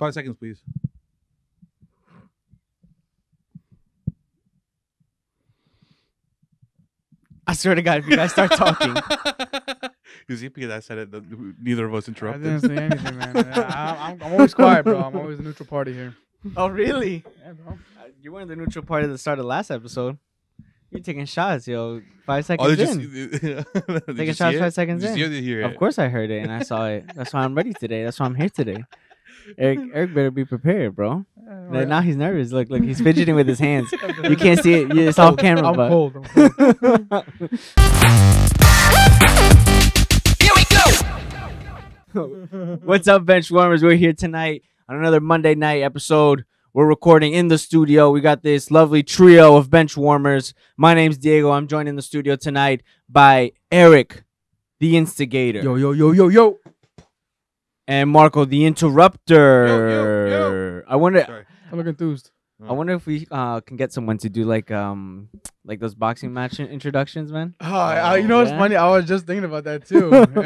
5 seconds, please. I swear to God, if you guys start talking. You see, because I said it, neither of us interrupted. I didn't say anything, man. I'm always quiet, bro. I'm always a neutral party here. Oh, really? Yeah, bro. You weren't the neutral party at the start of the last episode. You're taking shots, yo. 5 Oh, seconds did in. you Taking shots 5 seconds Did in. you see it or hear it? Of course I heard it and I saw it. That's why I'm ready today. That's why I'm here today. Eric better be prepared, bro. Like, now he's nervous. Look, he's fidgeting with his hands. You can't see it. It's off camera. I'm but cold. Here we go. What's up, Benchwarmers? We're here tonight on another Monday night episode. We're recording in the studio. We got this lovely trio of Benchwarmers. My name's Diego. I'm joined in the studio tonight by Eric, the instigator. Yo. And Marco, the interrupter. I wonder. Sorry. I look enthused. I wonder if we can get someone to do like those boxing match introductions, man. You know what's Yeah. funny? I was just thinking about that too. Was it the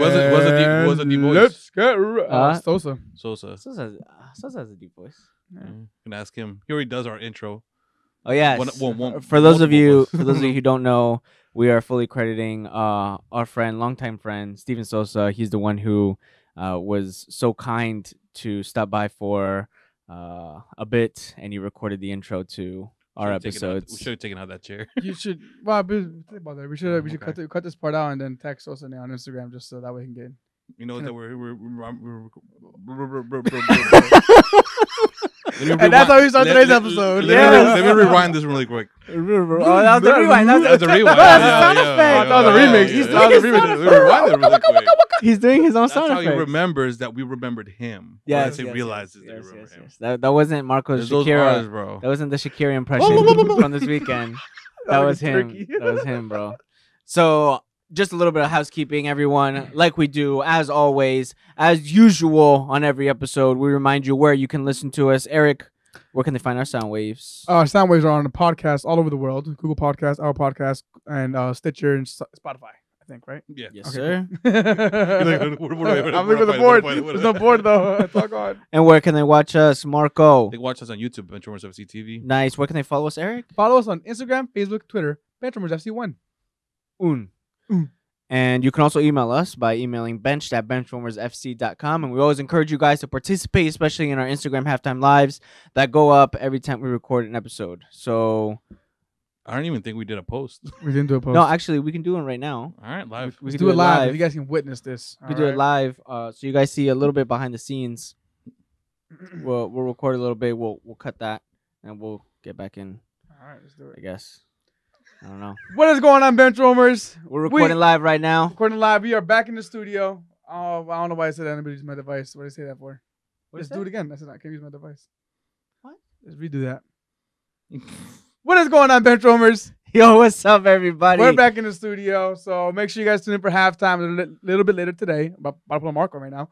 voice? Let's get Sosa. Sosa. Sosa has a deep voice. Can ask him. He already does our intro. Oh yeah. One- For those of you multiple ones. who don't know, we are fully crediting our longtime friend Steven Sosa. He's the one who was so kind to stop by for a bit, and he recorded the intro to our We episodes. should have taken out that chair. You should. Well, think about that. We should cut this part out and then tag Sosa on Instagram just so that way he can get. You know that we're And that's how we start today's episode. Let me rewind this really quick. Oh, that was the rewind. That's a rewind. That's a sound effect. That was a remix. Yeah, That was a remix. Let me rewind it really quick. He's doing his own That's sound how he effects. remembers that we remembered him. Yes, He yes, realizes yes, that we yes, remember him. yes. That wasn't Marco's There's those artists, Shakira. bro. That wasn't the Shakira impression from this weekend. That was him. Turkey. That was him, bro. So, just a little bit of housekeeping, everyone. Like we do, as always, as usual on every episode, we remind you where you can listen to us. Eric, where can they find our sound waves? Sound waves are on the podcast all over the world. Google Podcast, our podcast, and Stitcher and Spotify. I think, right? Yeah. Yes, sir. I'm looking at the board. There's no board though. Talk on. And where can they watch us, Marco? They can watch us on YouTube, Benchwarmers FC TV. Nice. Where can they follow us, Eric? Follow us on Instagram, Facebook, Twitter. Benchwarmers FC1. And you can also email us by emailing bench@benchwarmersfc.com. And we always encourage you guys to participate, especially in our Instagram halftime lives that go up every time we record an episode. So, I don't even think we did a post. We didn't do a post. no, actually, we can do it right now. All right, live. We Let's can do it live. You guys can witness this. We do it live, so you guys see a little bit behind the scenes. We'll record a little bit. We'll cut that, and we'll get back in. All right, let's do I it. guess. I don't know. What is going on, Benchwarmers? We're recording live right now. Recording live. We are back in the studio. Oh, I don't know why I said that. Anybody use my device. What did I say that for? Let's do it again. I said I can't use my device. What? Let's redo that. What is going on, Benchwarmers? Yo, what's up, everybody? We're back in the studio, so make sure you guys tune in for halftime a little bit later today. I'm about to pull a Marco right now.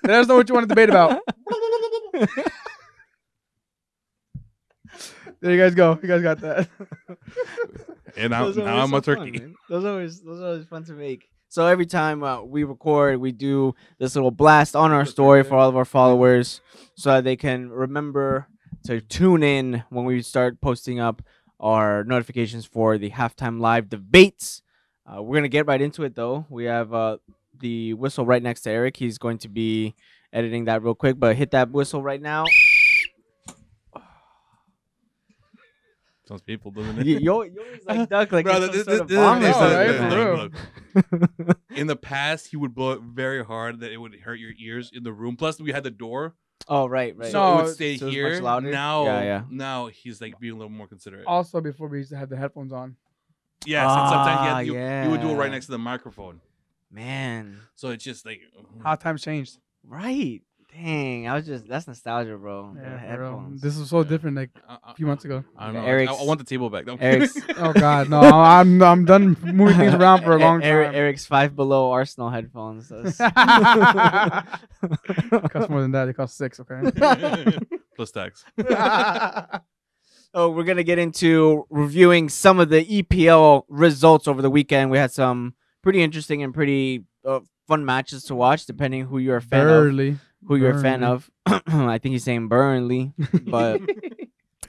Let us know what you want to debate about. There you guys go. You guys got that. And now Those are I'm a always so turkey. fun, man. Those are always fun to make. So every time we record, we do this little blast on our story for all of our followers, so that they can remember to tune in when we start posting up our notifications for the halftime live debates. We're gonna get right into it, though. We have the whistle right next to Eric. He's going to be editing that real quick, but hit that whistle right now. Sounds people, doesn't it? You always like duck like Bro, it's some sort of this- bomb or this- something. look. In the past, he would blow it very hard that it would hurt your ears in the room. Plus, we had the door, Oh, right. so No, it would stay so it's here. much louder? Now, Yeah. now he's like being a little more considerate. Also, before we used to have the headphones on. Yes, and sometimes he would do it yeah. right next to the microphone. Man, So it's just like How times changed. right. Dang, that's nostalgia, bro. The Yeah, bro. headphones. This was so different like a few months ago. I don't know. Eric's- I want the table back. No, Eric's Oh God, no! I'm done moving things around for a long time. Eric's Five Below Arsenal headphones. Cost more than that. They cost $6. Okay. plus tax. Oh, we're gonna get into reviewing some of the EPL results over the weekend. We had some pretty interesting and pretty fun matches to watch, depending who you're a fan of. who you're a fan Burnley. of. I think he's saying Burnley, but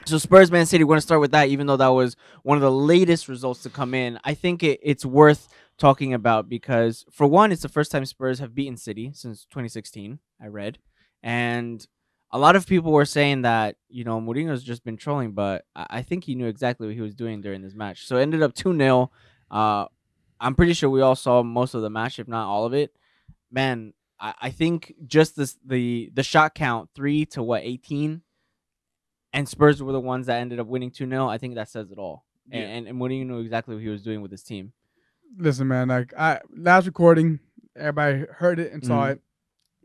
so Spurs Man City. We're gonna start with that, even though that was one of the latest results to come in. I think it's worth talking about because for one, it's the first time Spurs have beaten City since 2016. I read, and a lot of people were saying that Mourinho's just been trolling, but I think he knew exactly what he was doing during this match. So it ended up 2-0. I'm pretty sure we all saw most of the match, if not all of it. Man, I think just the shot count 3 to 18, and Spurs were the ones that ended up winning 2-0. I think that says it all. Yeah. And Mourinho knew exactly what he was doing with his team. Listen, man. Like last recording, everybody heard it and saw it.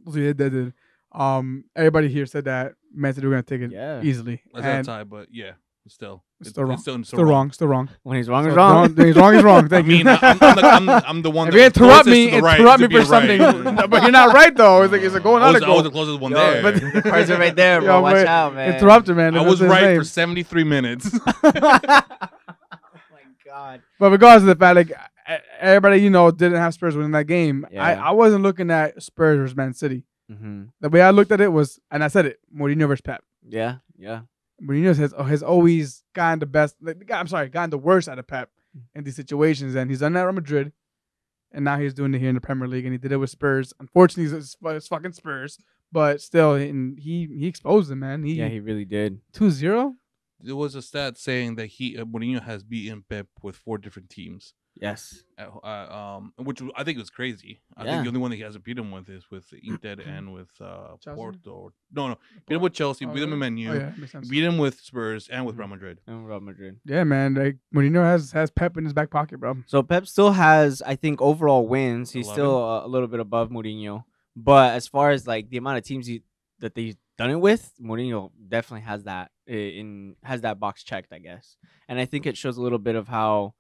They did. Everybody here said that Man City were gonna take it easily. That's tie, but yeah, it's still wrong. It's still wrong. Still wrong. When he's wrong, he's wrong. When he's wrong, he's wrong. Thank you. I'm the one. If you interrupt me, interrupt me for something. No, but you're not right though. It's like going on. I was the closest one there. But The cards are right there, bro. Watch out, man. Interrupted, man. I was right for 73 minutes. Oh my god. But regardless of the fact, like everybody didn't have Spurs winning that game. Yeah. I wasn't looking at Spurs versus Man City. Mm-hmm. The way I looked at it was, and I said it, Mourinho versus Pep. Yeah. Mourinho has always gotten the best. Gotten the worst out of Pep in these situations, and he's done that at Real Madrid, and now he's doing it here in the Premier League, and he did it with Spurs. Unfortunately, it's fucking Spurs, but still, and he exposed them, man. He really did. 2-0. There was a stat saying that Mourinho has beaten Pep with 4 different teams. Yes. Which I think was crazy. I think the only one that he hasn't beat him with is with Inter and with Porto. No. Beat him with Chelsea. Beat him in Man U. Oh, yeah, makes sense. Beat him with Spurs and with Real Madrid. Yeah, man. Like Mourinho has Pep in his back pocket, bro. So Pep still has, I think, overall wins. He's 11. still a little bit above Mourinho. But as far as like the amount of teams that they've done it with, Mourinho definitely has that has that box checked, I guess. And I think it shows a little bit of how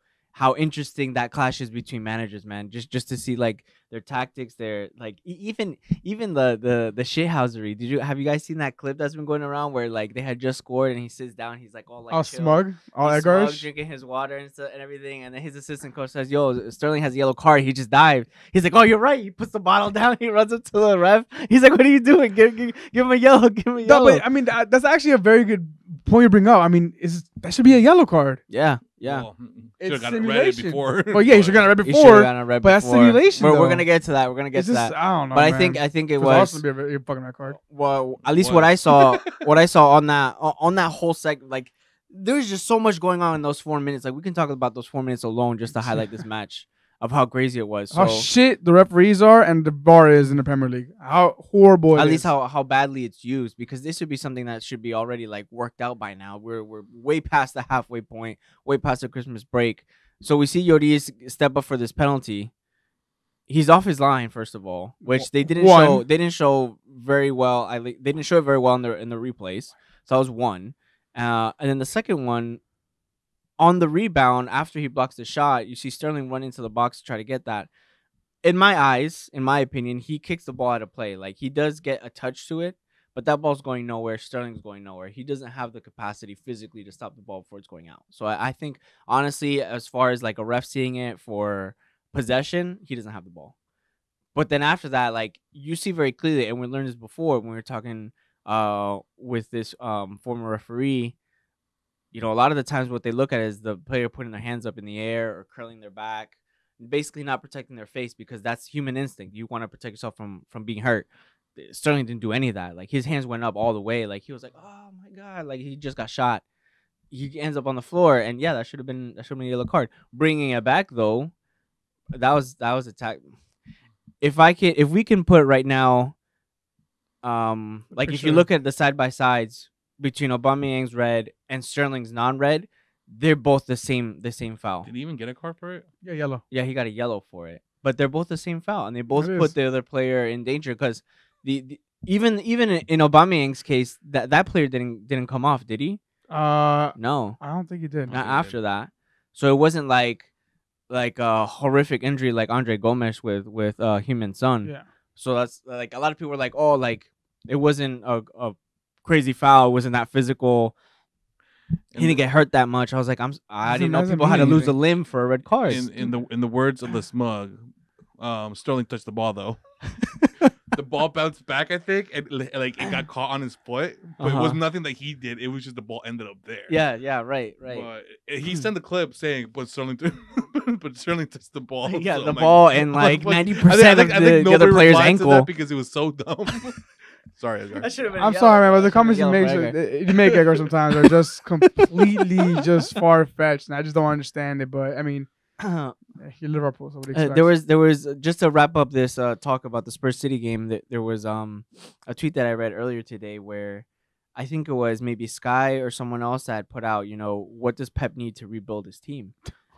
interesting that clash is between managers, man. Just to see like their tactics, their like even the shithousery. Have you guys seen that clip that's been going around where like they had just scored and he sits down, he's like all like all chill. smug, all He's eggers, smug, drinking his water and stuff and everything, and then his assistant coach says, "Yo, Sterling has a yellow card. He just dived." He's like, "Oh, you're right." He puts the bottle down. He runs up to the ref. He's like, "What are you doing? Give him a yellow. Give him a yellow." No, but I mean that's actually a very good point you bring up. I mean, that should be a yellow card. Yeah. Well, should have It's got it read simulation. before. Well, yeah, you should have got it read He should've before. gotten a red But that's before. simulation, We're though. gonna get to that. We're gonna get It's to just, that. I don't know, But man. I think it It's was awesome to be a fucking red card. well, at least what I saw on that whole segment, like there's just so much going on in those 4 minutes. Like we can talk about those 4 minutes alone just to highlight this match of how crazy it was. How So shit the referees are and the bar is in the Premier League. How horrible it at is. least how badly it's used, because this should be something that should be already like worked out by now. We're way past the halfway point, way past the Christmas break. So we see Lloris step up for this penalty. He's off his line, first of all, which they didn't show. They didn't show very well. They didn't show it very well in the replays. So that was one. And then the second one, on the rebound after he blocks the shot, you see Sterling run into the box to try to get that. In my eyes, in my opinion, he kicks the ball out of play. Like he does get a touch to it, but that ball's going nowhere. Sterling's going nowhere. He doesn't have the capacity physically to stop the ball before it's going out. So I think, honestly, as far as like a ref seeing it for possession, he doesn't have the ball. But then after that, like you see very clearly, and we learned this before when we were talking with this former referee. A lot of the times what they look at is the player putting their hands up in the air or curling their back, basically not protecting their face, because that's human instinct. You want to protect yourself from being hurt. Sterling didn't do any of that. Like his hands went up all the way. Like he was like, "Oh my god!" Like he just got shot. He ends up on the floor, and yeah, that should have been a yellow card. Bringing it back though, that was attack. If we can put right now, like if you look at the side by sides between Aubameyang's red and Sterling's non-red, they're both the same foul. Did he even get a card for it? Yeah, yellow. Yeah, he got a yellow for it. But they're both the same foul, and they both It put is. the other player in danger, because even in Aubameyang's case, that player didn't come off, did he? No, I don't think he did. not after that. So it wasn't like a horrific injury like Andre Gomes with Human Son. Yeah. So that's like a lot of people were like, "Oh, like it wasn't a crazy foul. It wasn't that physical. He didn't get hurt that much." I was like, I didn't know doesn't people had to mean lose a anything. limb for a red card. In the words of the smug, Sterling touched the ball though. the ball bounced back, I think, and like it got caught on his foot, but it was nothing that he did. It was just the ball ended up there. Yeah, right. But he sent the clip saying, but Sterling touched the ball. Yeah, so the ball and like 90% of the other player's ankle because it was so dumb. Sorry. I'm sorry, man, but the comments you make Edgar sometimes are just completely just far fetched, and I just don't understand it. But I mean, you're Liverpool, so what do you expect? There was just to wrap up this talk about the Spurs City game. That there was a tweet that I read earlier today where I think it was maybe Sky or someone else that put out, what does Pep need to rebuild his team?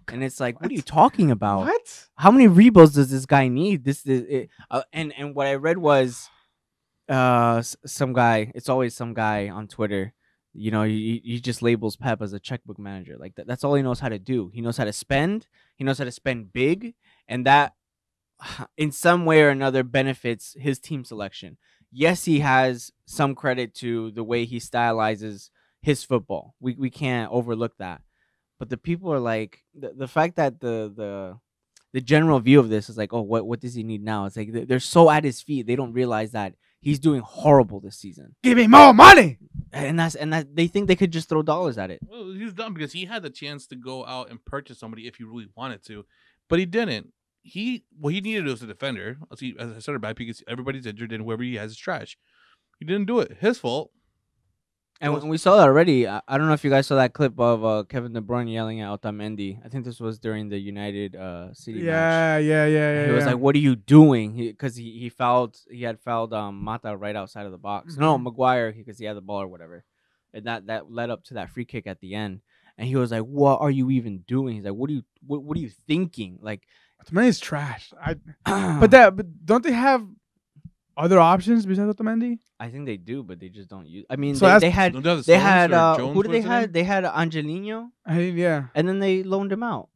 And it's like, what are you talking about? What? How many rebuilds does this guy need? This is it. And what I read was. Some guy. It's always some guy on Twitter. He just labels Pep as a checkbook manager. Like that's all he knows how to do. He knows how to spend. He knows how to spend big, and that, in some way or another, benefits his team selection. Yes, he has some credit to the way he stylizes his football. We can't overlook that. But the people are like the fact that the general view of this is like, oh, what does he need now? It's like they're so at his feet, they don't realize that he's doing horrible this season. Give me more money. And that they think they could just throw dollars at it. Well, he's dumb because he had the chance to go out and purchase somebody if he really wanted to, but he didn't. What he needed was a defender. As I started back because everybody's injured and whoever he has is trash. He didn't do it. His fault. And we saw that already. I don't know if you guys saw that clip of Kevin De Bruyne yelling at Otamendi. I think this was during the United City match. Yeah. He was like, "What are you doing?" Because he had fouled Mata right outside of the box. Mm-hmm. No, Maguire, because he had the ball or whatever. And that led up to that free kick at the end. And he was like, "What are you even doing?" He's like, "What are you thinking?" Like, Otamendi's trash. But don't they have other options besides Otamendi? I think they do, but they just don't use. I mean, So they had who did they had? They had Angelino, Yeah. and then they loaned him out.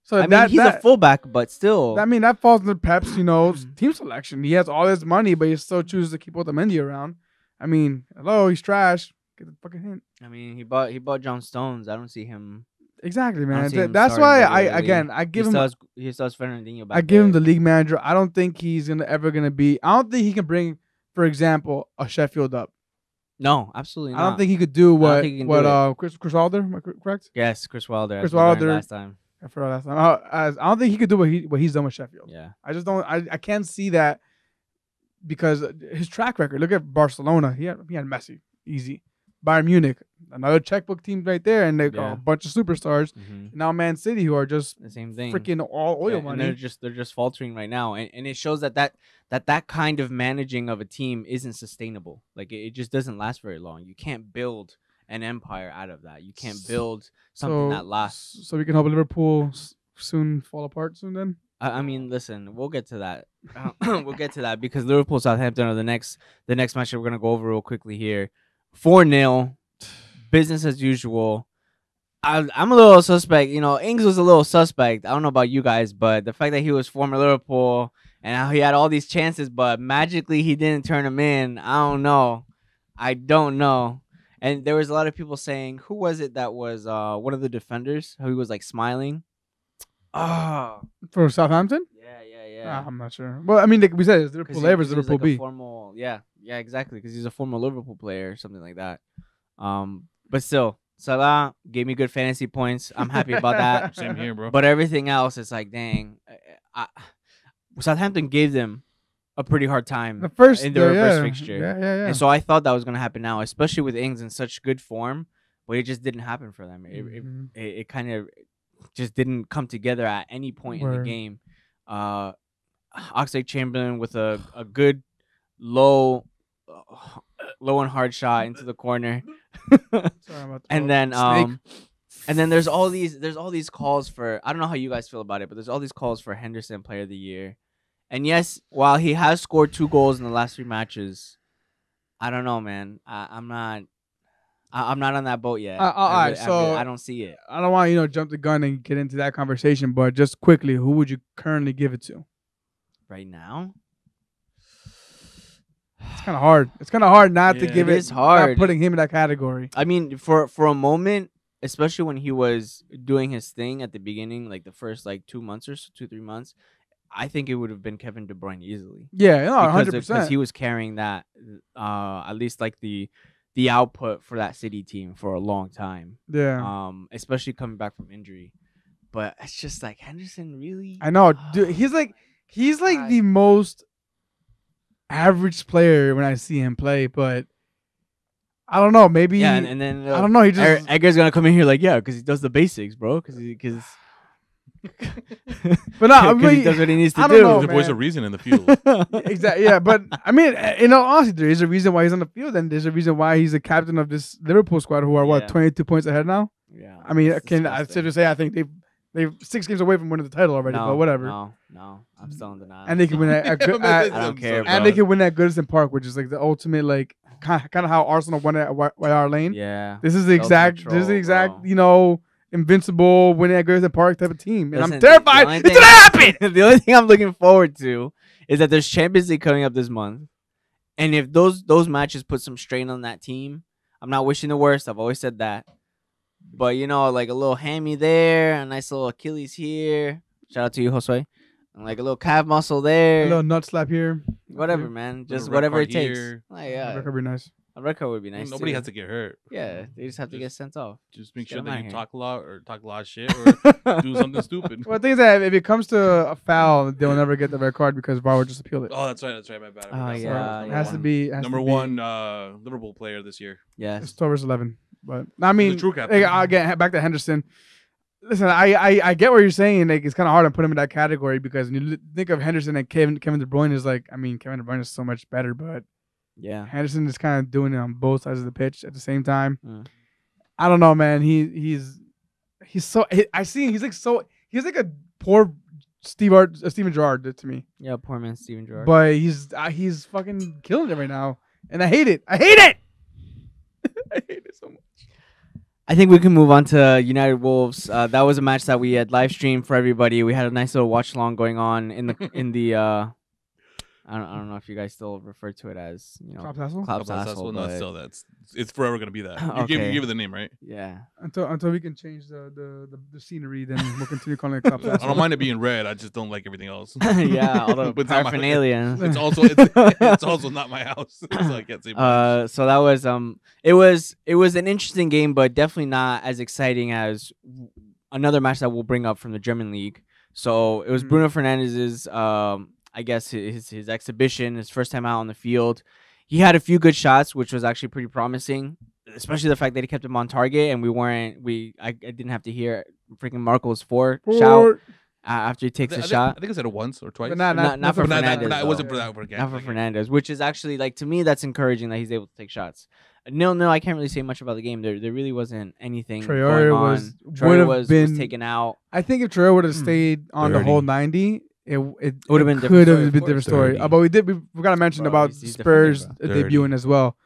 So I mean, he's a fullback, but still. I mean, that falls under Pep's, team selection. He has all this money, but he still chooses to keep Otamendi around. I mean, hello, he's trash. Get the fucking hint. I mean, he bought John Stones. I don't see him. Exactly, man. That's why I give him. He starts Fernandinho back. I give him the league manager. I don't think he's ever gonna be. I don't think he can bring, for example, a Sheffield up. No, absolutely not. I don't think he could do what Chris Wilder. Am I correct? Yes, Chris Wilder. Chris Wilder last time. I forgot last time. I don't think he could do what he's done with Sheffield. Yeah. I just don't. I can't see that because his track record. Look at Barcelona. He had Messi, easy. Bayern Munich, another checkbook team right there, and they got a bunch of superstars. Mm-hmm. Now Man City, who are just the same thing, freaking all oil money. And they're just faltering right now, and it shows that kind of managing of a team isn't sustainable. Like it just doesn't last very long. You can't build an empire out of that. You can't build something that lasts. So we can hope Liverpool soon fall apart soon. Then I mean, listen, we'll get to that. We'll get to that because Liverpool Southampton are the next match that we're gonna go over real quickly here. 4-0, business as usual. I'm a little suspect. Ings was a little suspect. I don't know about you guys, but the fact that he was former Liverpool and how he had all these chances, but magically he didn't turn them in. I don't know. And there was a lot of people saying, who was it that was one of the defenders? How he was like smiling. For Southampton? Yeah. I'm not sure. Well, I mean, like we said, it's Liverpool A versus Liverpool B. Yeah, exactly. Because he's a former Liverpool player or something like that. But still, Salah gave me good fantasy points. I'm happy about that. Same here, bro. But everything else, it's like, dang. Southampton gave them a pretty hard time in their first fixture. Yeah. And so I thought that was going to happen now, especially with Ings in such good form. But it just didn't happen for them. It kind of just didn't come together at any point in the game. Oxlade-Chamberlain with a good low and hard shot into the corner. And then there's all these calls for, I don't know how you guys feel about it, but there's all these calls for Henderson Player of the Year. And yes, while he has scored 2 goals in the last 3 matches, I don't know, man. I'm not on that boat yet. I don't see it. I don't want to jump the gun and get into that conversation, but just quickly, who would you currently give it to? Right now? It's kind of hard. It's kind of hard not to give it. It's hard. Not putting him in that category. I mean, for a moment, especially when he was doing his thing at the beginning, like the first 2 months or so, 2-3 months, I think it would have been Kevin De Bruyne easily. Yeah, no, 100%. Because he was carrying that, at least like the output for that City team for a long time. Yeah. Especially coming back from injury. But it's just like Henderson really. I know, dude. He's like the most average player when I see him play, but I don't know. Maybe and then I don't know. He just Edgar's gonna come in here like because he does the basics, bro. Because. But no, he does what he needs to I do. don't know, There's always a reason in the field. Exactly. Yeah, but I mean, honestly, there is a reason why he's on the field, and there's a reason why he's the captain of this Liverpool squad, who are 22 points ahead now. Yeah. I mean, I should say I think they've 6 games away from winning the title already, but whatever. No, I'm still in denial. And they can win at I don't care. And they can win at Goodison Park, which is like the ultimate, like kind of how Arsenal won at White Hart Lane. Yeah. This is the exact, bro. Invincible winning at Goodison Park type of team, and Listen, I'm terrified. It's gonna happen. The only thing I'm looking forward to is that there's Champions League coming up this month, and if those matches put some strain on that team, I'm not wishing the worst. I've always said that, but like a little hammy there, a nice little Achilles here. Shout out to you, Josue. And like a little calf muscle there, A little nut slap here. whatever, man. Just whatever it takes. Here. Like, yeah, That could be nice. a red card would be nice. Nobody too. has to get hurt. Yeah, they just have to get sent off. Just make Get sure him that out you here. talk a lot of shit, or do something stupid. Well, the thing is that if it comes to a foul, they'll never get the red card because VAR would just appeal it. Oh, that's right. My bad. Oh, So yeah, it yeah. has to be Number one Liverpool player this year. Yes. It's 12 versus 11. But I mean, The true captain. again, back to Henderson. Listen, I get what you're saying. Like, it's kind of hard to put him in that category because when you think of Henderson and Kevin De Bruyne is like, I mean, Kevin De Bruyne is so much better, but Yeah. Henderson is kind of doing it on both sides of the pitch at the same time. Mm. I don't know, man. He's so he's like a poor Steven Gerrard to me. Yeah, poor man Steven Gerrard. But he's fucking killing it right now, and I hate it. I hate it so much. I think we can move on to United Wolves. That was a match that we had live streamed for everybody. We had a nice little watch along going on in the I don't know if you guys still refer to it as Klopp Tassel? Klopp Well, Tassel, no, but still it's forever gonna be that. You Okay. gave it the name, right? yeah. Until we can change the scenery, then we'll continue calling it Klopp I Tassel. don't mind it being red. I just don't like everything else. Yeah, all the But it's not my- paraphernalia. It's also not my house, so I can't say much. So that was it was an interesting game, but definitely not as exciting as another match that we'll bring up from the German league. So it was Bruno Fernandes's I guess his exhibition, his first time out on the field. He had a few good shots, which was actually pretty promising, especially the fact that he kept him on target, and I didn't have to hear freaking Marco's shout after he takes a shot. I think I said it once or twice. But Not for But Fernandes. it though. wasn't for that. For Not for Fernandes, which is actually, like, to me, that's encouraging that he's able to take shots. No, I can't really say much about the game. There really wasn't anything Traore going on. was- Traore would've was been- taken out. I think if Traore would have stayed on the Dirty. whole 90, it Would've been could different have story, been of a different course. story. Dirty. But we forgot to mention Bro, about he's Spurs defending, bro. debuting as well.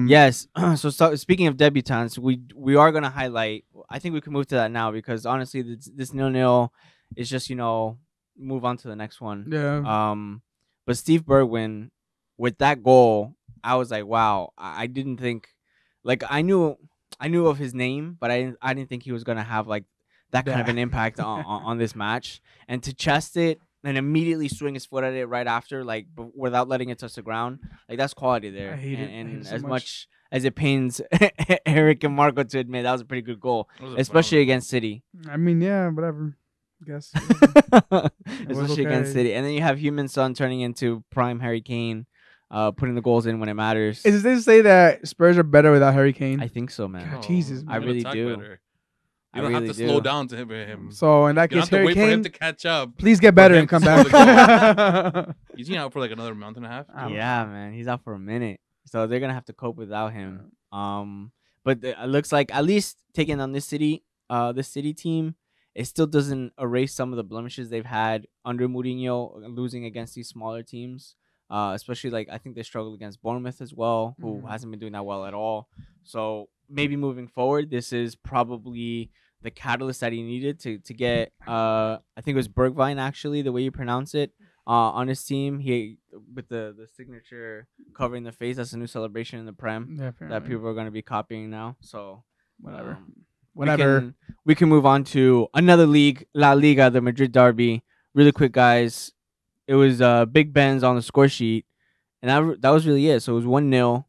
Yes. So speaking of debutants, we are going to highlight. I think we can move to that now because honestly, this 0-0 is just move on to the next one. Yeah. But Steve Bergwijn with that goal, I was like, wow. I didn't think, like, I knew of his name, but I didn't think he was gonna have like that kind of an impact on this match. And to chest it and immediately swing his foot at it right after, like without letting it touch the ground, like that's quality there. I hate it. I And hate it so as much. much as it pains Eric and Marco to admit, that was a pretty good goal, It was a especially phenomenal against City. I mean, yeah, whatever. I guess. Especially against okay. City. And then you have Human Son turning into prime Harry Kane, putting the goals in when it matters. Is it safe to say that Spurs are better without Harry Kane? I think so, man. God, Jesus, you man. I really attack do. better. I You don't really have to do. slow down to him. So in that You don't case, have to Harry wait for him Kane, to catch up. please get better him and come to score back. He's out for like another month and a half. Yeah, man, he's out for a minute, so they're gonna have to cope without him. But it looks like at least taking on this City team, it still doesn't erase some of the blemishes they've had under Mourinho, losing against these smaller teams. Especially like I think they struggled against Bournemouth as well, who hasn't been doing that well at all. So maybe moving forward, this is probably the catalyst that he needed to get. I think it was Bergwijn actually, the way you pronounce it, on his team. He with the signature covering the face. That's a new celebration in the Prem Yeah, that people are going to be copying now. So whatever. um, Whatever. We can move on to another league, La Liga, the Madrid derby. really quick, guys. It was Big Ben's on the score sheet, and that was really it. So it was 1-0.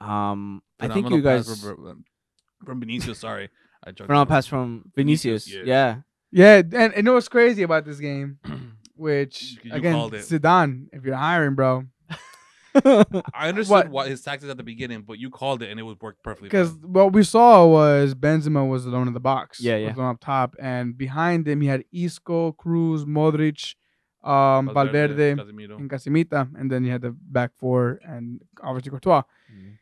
I think you guys from Vinicius. Sorry, I joked. phenomenal pass from Vinicius. Yeah. Yeah, and you know what's crazy about this game, which You again, called it. Zidane, if you're hiring, bro, I understood what his tactics at the beginning, but you called it and it would work perfectly. because Fine. what we saw was Benzema was alone in the box. Yeah, yeah. Was alone up top, and behind him he had Isco, Cruz, Modric, Valverde, Casemiro. and Casemita, and then you had the back four and obviously Courtois. Mhm.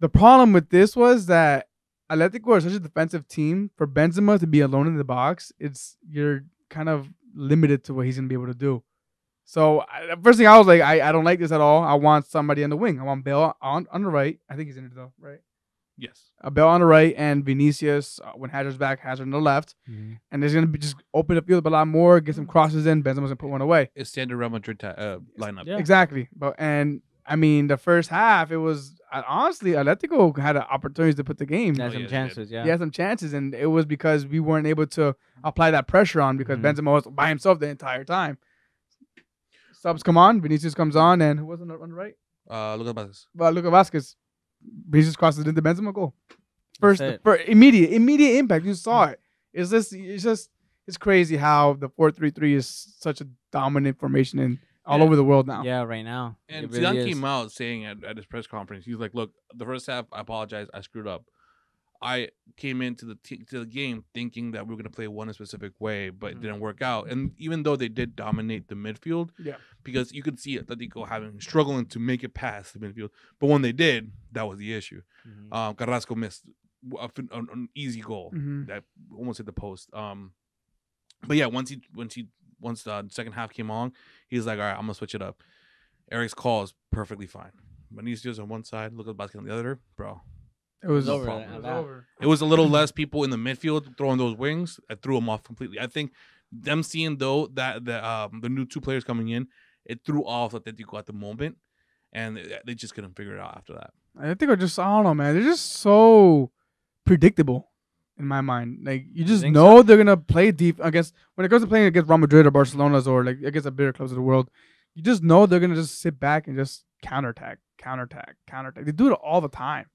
The problem with this was that Atletico are such a defensive team. For Benzema to be alone in the box, you're kind of limited to what he's gonna be able to do. So first thing I was like, I don't like this at all. I want somebody on the wing. I want Bale on the right. I think he's in it though, right? Yes. Bale on the right and Vinicius when Hazard's back, Hazard on the left, Mhm. and there's gonna be just open the field up a lot more, get some crosses in. Benzema's gonna put one away. It's standard Real Madrid lineup. Yeah. Exactly. And I mean, the first half, it was honestly Atletico had opportunities to put the game. Had Oh, some yeah, chances. Yeah. He had some chances, and it was because we weren't able to apply that pressure on because Mhm. Benzema was by himself the entire time. Subs come on, Vinicius comes on, and who was on the right? Look at Vasquez. Luka Vasquez. Vinicius crosses into Benzema goal. First, That's it. for immediate impact. You saw it. It's crazy how the 4-3-3 is such a dominant formation in all Yeah. over the world now. Yeah, right now. And It really Zidane is. came out saying at his press conference, he's like, "Look, the first half, I apologize, I screwed up. I came into the game thinking that we were gonna play one specific way, but it didn't work out. And even though they did dominate the midfield, Yeah. because you could see Atletico struggling to make it past the midfield, but when they did, that was the issue. Mhm. Carrasco missed an easy goal Mhm. that almost hit the post. But yeah, once the second half came on, he's like, all right, I'm gonna switch it up. Eric's call is perfectly fine. Vinicius on one side, look at Basket on the other, bro. It was over. It was over. It was a little less people in the midfield throwing those wings. I threw them off completely. I think them seeing though that the new two players coming in, it threw off Atletico at the moment, and they just couldn't figure it out after that. I think I don't know, man. They're just so predictable in my mind. Like you just think know they're gonna play deep against when it comes to playing against Real Madrid or Barcelona's or like against the bigger clubs of the world. You just know they're gonna just sit back and just counterattack. They do it all the time.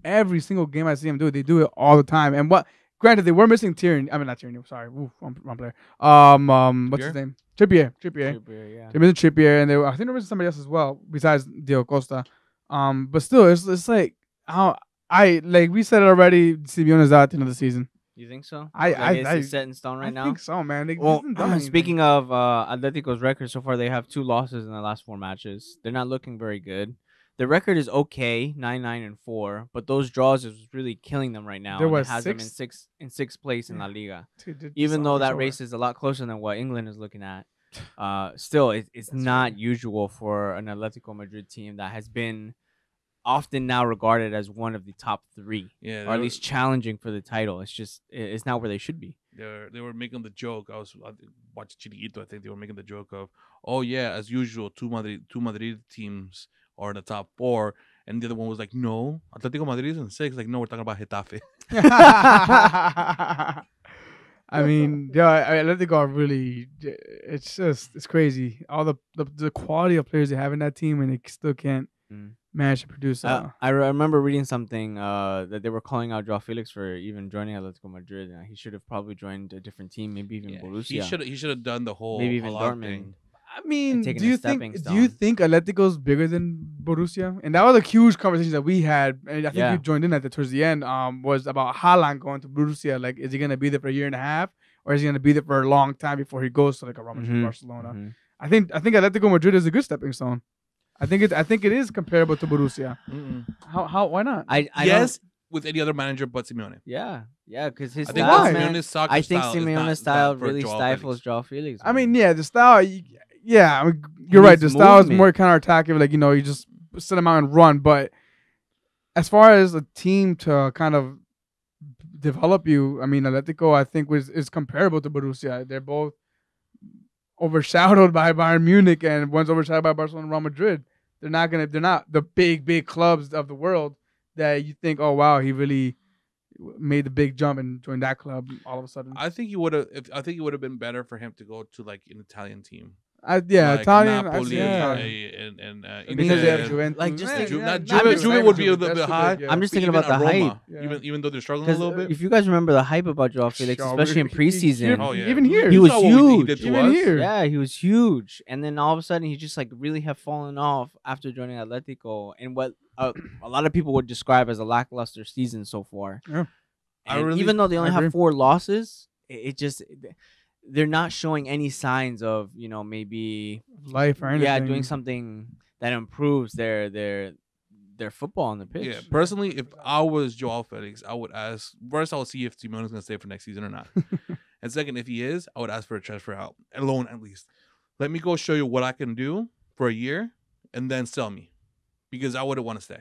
Every single game I see them do it, they do it all the time. And granted, they were missing Tierney. I mean, not Tierney. Sorry, wrong player. What's his name? Trippier. Yeah. They're missing Trippier, and I think they're missing somebody else as well besides Diego Costa. But still, it's like how we said it already. Simeone is out at the end of the season. You think so? I It's set in stone right I now. think so, man. They Well, haven't done anything. speaking of Atletico's record so far, they have 2 losses in the last 4 matches. They're not looking very good. The record is okay, 9-9-4, but those draws is really killing them right now. There and it was has them in 6? sixth place in Yeah. La Liga. Dude, Even it's though over, that it's over. race is a lot closer than what England is looking at, still it's not usual for an Atletico Madrid team that has been often now regarded as one of the top 3, Yeah, or at least challenging for the title. It's not where they should be. they were making the joke. I watching Chiringuito. I think they were making the joke of, oh yeah, as usual, two Madrid teams are in the top 4, and the other one was like, no, Atletico Madrid is in 6. Like, no, we're talking about Getafe. I mean, yeah, Atletico are really. It's crazy. All the quality of players they have in that team, and they still can't Mm. manage to produce. I remember reading something that they were calling out Joao Felix for even joining Atletico Madrid. He should have probably joined a different team, maybe even Yeah, Borussia. he should have done the whole Maybe even Haaland Dortmund. thing. I mean, taking do a you stepping think Atletico's bigger than Borussia? And that was a huge conversation that we had, and I think Yeah. you joined in at towards the end. Was about Haaland going to Borussia. Like, is he gonna be there for a year and a half, or is he gonna be there for a long time before he goes to like a Real Madrid, Mhm, Barcelona? mhm. I think Atletico Madrid is a good stepping stone. I think it is comparable to Borussia. Mm-mm. How why not? I Yes, with any other manager but Simeone. yeah, because his I think Why? style, man. Simeone's soccer I think style is Simeone's not style for really Joao stifles Felix. Joao Felix. I mean, man. yeah, the style. Yeah, I mean, you're right. The needs style is movement. more counterattacking. Like, you just sit them out and run. But as far as a team to kind of develop you, I mean, Atletico, I think is comparable to Borussia. They're both overshadowed by Bayern Munich, and one's overshadowed by Barcelona and Real Madrid. They're not the big clubs of the world that you think, oh wow, he really made the big jump and joined that club all of a sudden. I think he would have. I think it would have been better for him to go to like an Italian team. Like Italian. Napoli, Italian. and Because they have Inter. Juventus. Like, just think- Juve would be a little bit high. I'm just thinking Even about the hype. Roma, Yeah. even though they're struggling a little bit. If you guys remember the hype about Joao Felix, especially in preseason, Oh, yeah. Even here, He was saw what he did huge. to Even us. here. yeah, he was huge, and then all of a sudden he just like really have fallen off after joining Atletico, and what a lot of people would describe as a lackluster season so far. Yeah. And even though they only agree. have 4 losses, it just they're not showing any signs of maybe Life or anything. doing something that improves their football on the pitch. Yeah, personally, if I was Joao Felix, I would ask first. I would see if Simeone's going to stay for next season or not, and second, if he is, I would ask for a transfer out, a loan at least. Let me go show you what I can do for a year, and then sell me, because I wouldn't want to stay.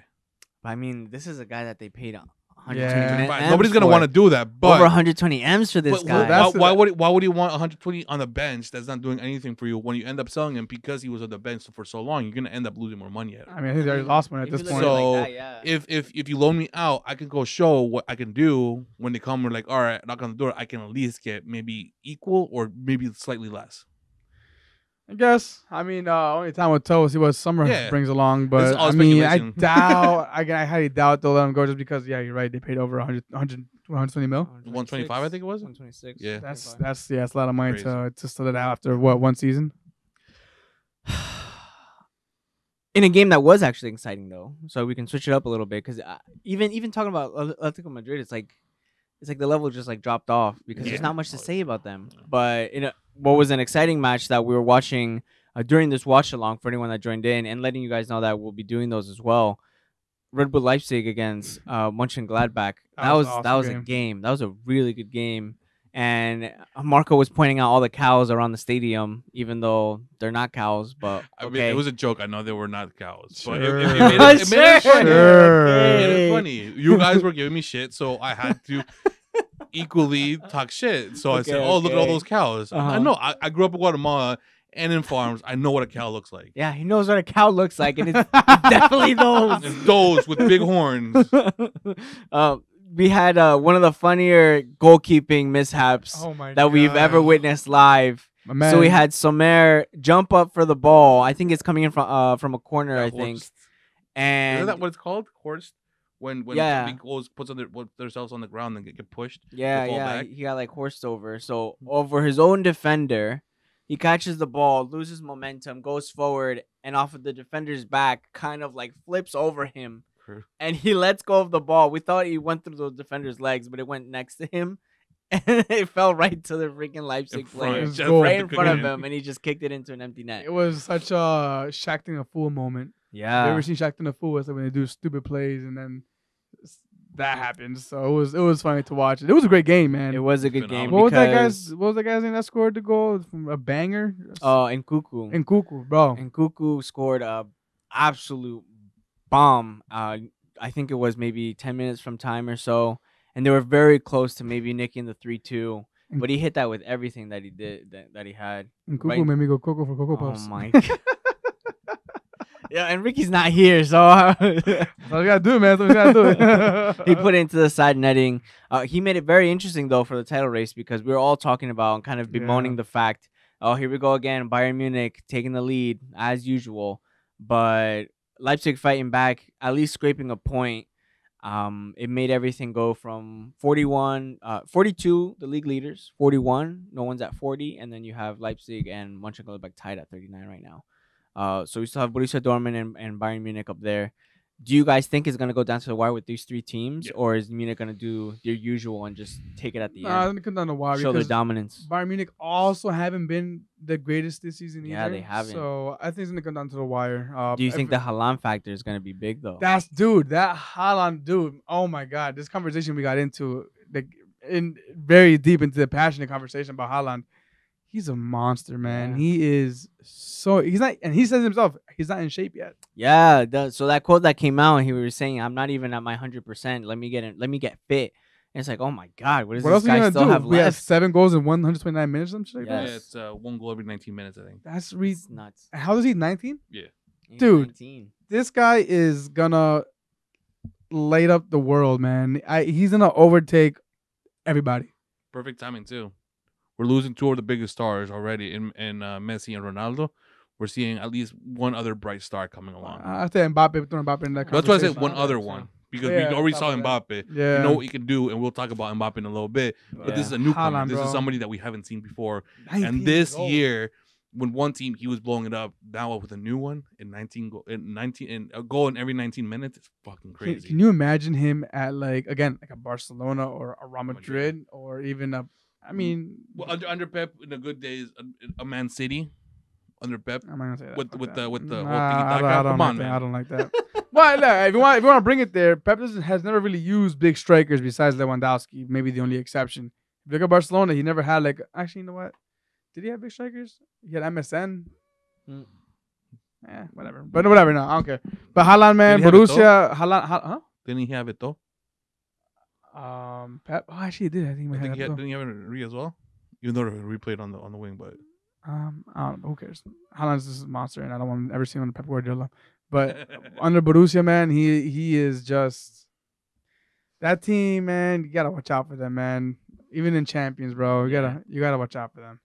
I mean, this is a guy that they paid 120 Yeah. Fine, M's nobody's going to for. want to do that, but Over 120 M's for this but guy. that's why would he want 120 on the bench that's not doing anything for you when you end up selling him because he was on the bench for so long? You're gonna end up losing more money at it. I mean, I think they already lost one at If this you look point. at it So, like that, yeah. If you loan me out, I can go show what I can do when they come. We're like, all right, knock on the door. I can at least get maybe equal or maybe slightly less. I guess. I mean, only time will tell. We'll see what summer Yeah. brings along. This is But all I mean, I speculation. doubt. I highly doubt they'll let him go just because. Yeah, you're right. They paid over 120 mil. 125, I think it was. 126. Yeah. That's it's a lot of money Crazy. to sell it out after what, one season. In a game that was actually exciting though, so we can switch it up a little bit because even talking about Atletico Madrid, it's like the level just like dropped off because there's Yeah. not much to Oh, say yeah. about them. But what was an exciting match that we were watching during this watch along for anyone that joined in, and letting you guys know that we'll be doing those as well. Red Bull Leipzig against Monchengladbach. That was an a awesome game. That was a really good game. And Marco was pointing out all the cows around the stadium, even though they're not cows. But I mean, okay. it was a joke. I know they were not cows, but Sure. it made it funny. Sure. It made it funny. You guys were giving me shit, so I had to equally talk shit. So I said, Okay, "Oh, look at all okay. those cows." I Uh-huh. know. I grew up in Guatemala and in farms. I know what a cow looks like. Yeah, he knows what a cow looks like, and it's definitely those. It's those with big horns. We had one of the funnier goalkeeping mishaps Oh my that we've ever God. witnessed live. My man. So we had Somer jump up for the ball. I think it's coming in from a corner. I think, Horst. and Isn't that what it's called? Horst? When Yeah. somebody goes puts themselves on the ground and get pushed. yeah, fall yeah, back. he got like horsed over. So over his own defender, he catches the ball, loses momentum, goes forward, and off of the defender's back, kind of like flips over him. And he lets go of the ball. We thought he went through the defender's legs, but it went next to him. And it fell right to the freaking Leipzig player. Just Right to in front of kick it in. him. And he just kicked it into an empty net. It was such a Shaqtin' a fool moment. You Yeah. ever seen Shaqtin' a fool? It's like when they do stupid plays and then that happens. So it was funny to watch. It was a great game, man. It was a good game. What was because, what was that guy's name that scored the goal from a banger? Nkuku. Nkuku, bro. Nkuku scored a absolute bomb. I think it was maybe 10 minutes from time or so. And they were very close to maybe nicking the 3-2. But he hit that with everything that he did, that he had. Nkuku right- made me go Coco for Coco Puffs. Oh my God. Yeah, and Ricky's not here, so That's all you gotta do, man. That's all you gotta do. he put it into the side netting. He made it very interesting though for the title race because we were all talking about and kind of bemoaning the fact, oh, here we go again, Bayern Munich taking the lead as usual, but Leipzig fighting back, at least scraping a point. It made everything go from 42, the league leaders, 41, no one's at 40, and then you have Leipzig and Monchengladbach tied at 39 right now. So we still have Borussia Dortmund and Bayern Munich up there. Do you guys think it's going to go down to the wire with these three teams, Yeah. or is Munich going to do their usual and just take it at the Nah, end, it comes down to why show their because dominance? Bayern Munich also haven't been the greatest this season either. Yeah, they haven't. So I think it's gonna come down to the wire. Do you think the Haaland factor is going to be big, though? that Haaland dude? Oh my God, this conversation we got into, very deep into the passionate conversation about Haaland. He's a monster, man. Yeah. He is he's not, and he says himself, he's not in shape yet. Yeah, so that quote that came out, he was saying, "I'm not even at my 100%. Let me get fit." And it's like, oh my God, what does What this else are you guy gonna still do? have We have left? 7 goals in 129 minutes, some shit like Yeah. Yeah, that. it's one goal every 19 minutes, I think. That's It's nuts. How is he 19? He's Dude. 19. This guy is gonna light up the world, man. He's gonna overtake everybody. Perfect timing too. We're losing two of the biggest stars already in Messi and Ronaldo. We're seeing at least one other bright star coming along. I think Mbappe, throwing Mbappe in that. That's why I said conversation. one other So. one because Yeah, we already top saw of that. Mbappe. Yeah. We know what he can do, and we'll talk about Mbappe in a little bit. But this is a newcomer. Haaland, This is bro. somebody that we haven't seen before. 19 And this years old. year, when one team he was blowing it up, now with a new one in a goal in every 19 minutes, it's fucking crazy. Can you imagine him at like a Barcelona or a Real Madrid. Madrid or even a? I mean, Well, under Pep in the good days, a Man City under Pep. I'm not gonna say that. With Fuck the- that. with the whole Nah, tiki-taka? I don't Come like on, that. man. I don't like that. Well, look, if you want to bring it there, Pep has never really used big strikers besides Lewandowski. Maybe the only exception. If you look at Barcelona, he never had like. Actually, you know what? Did he have big strikers? He had MSN. Mm. Whatever. But whatever. No, I don't care. But Haaland, man, Did he have it Borussia, Haaland, huh? Didn't he have it though? Pep. Oh, actually, he did. I think he I might think have he had, that. didn't he have it in Re as well? Even though he played on the wing, but I don't know. Who cares? Haaland's just a monster, and I don't want to ever see him on Pep Guardiola. But under Borussia, man, he is just that team, man. You gotta watch out for them, man. Even in champions, bro, you gotta watch out for them.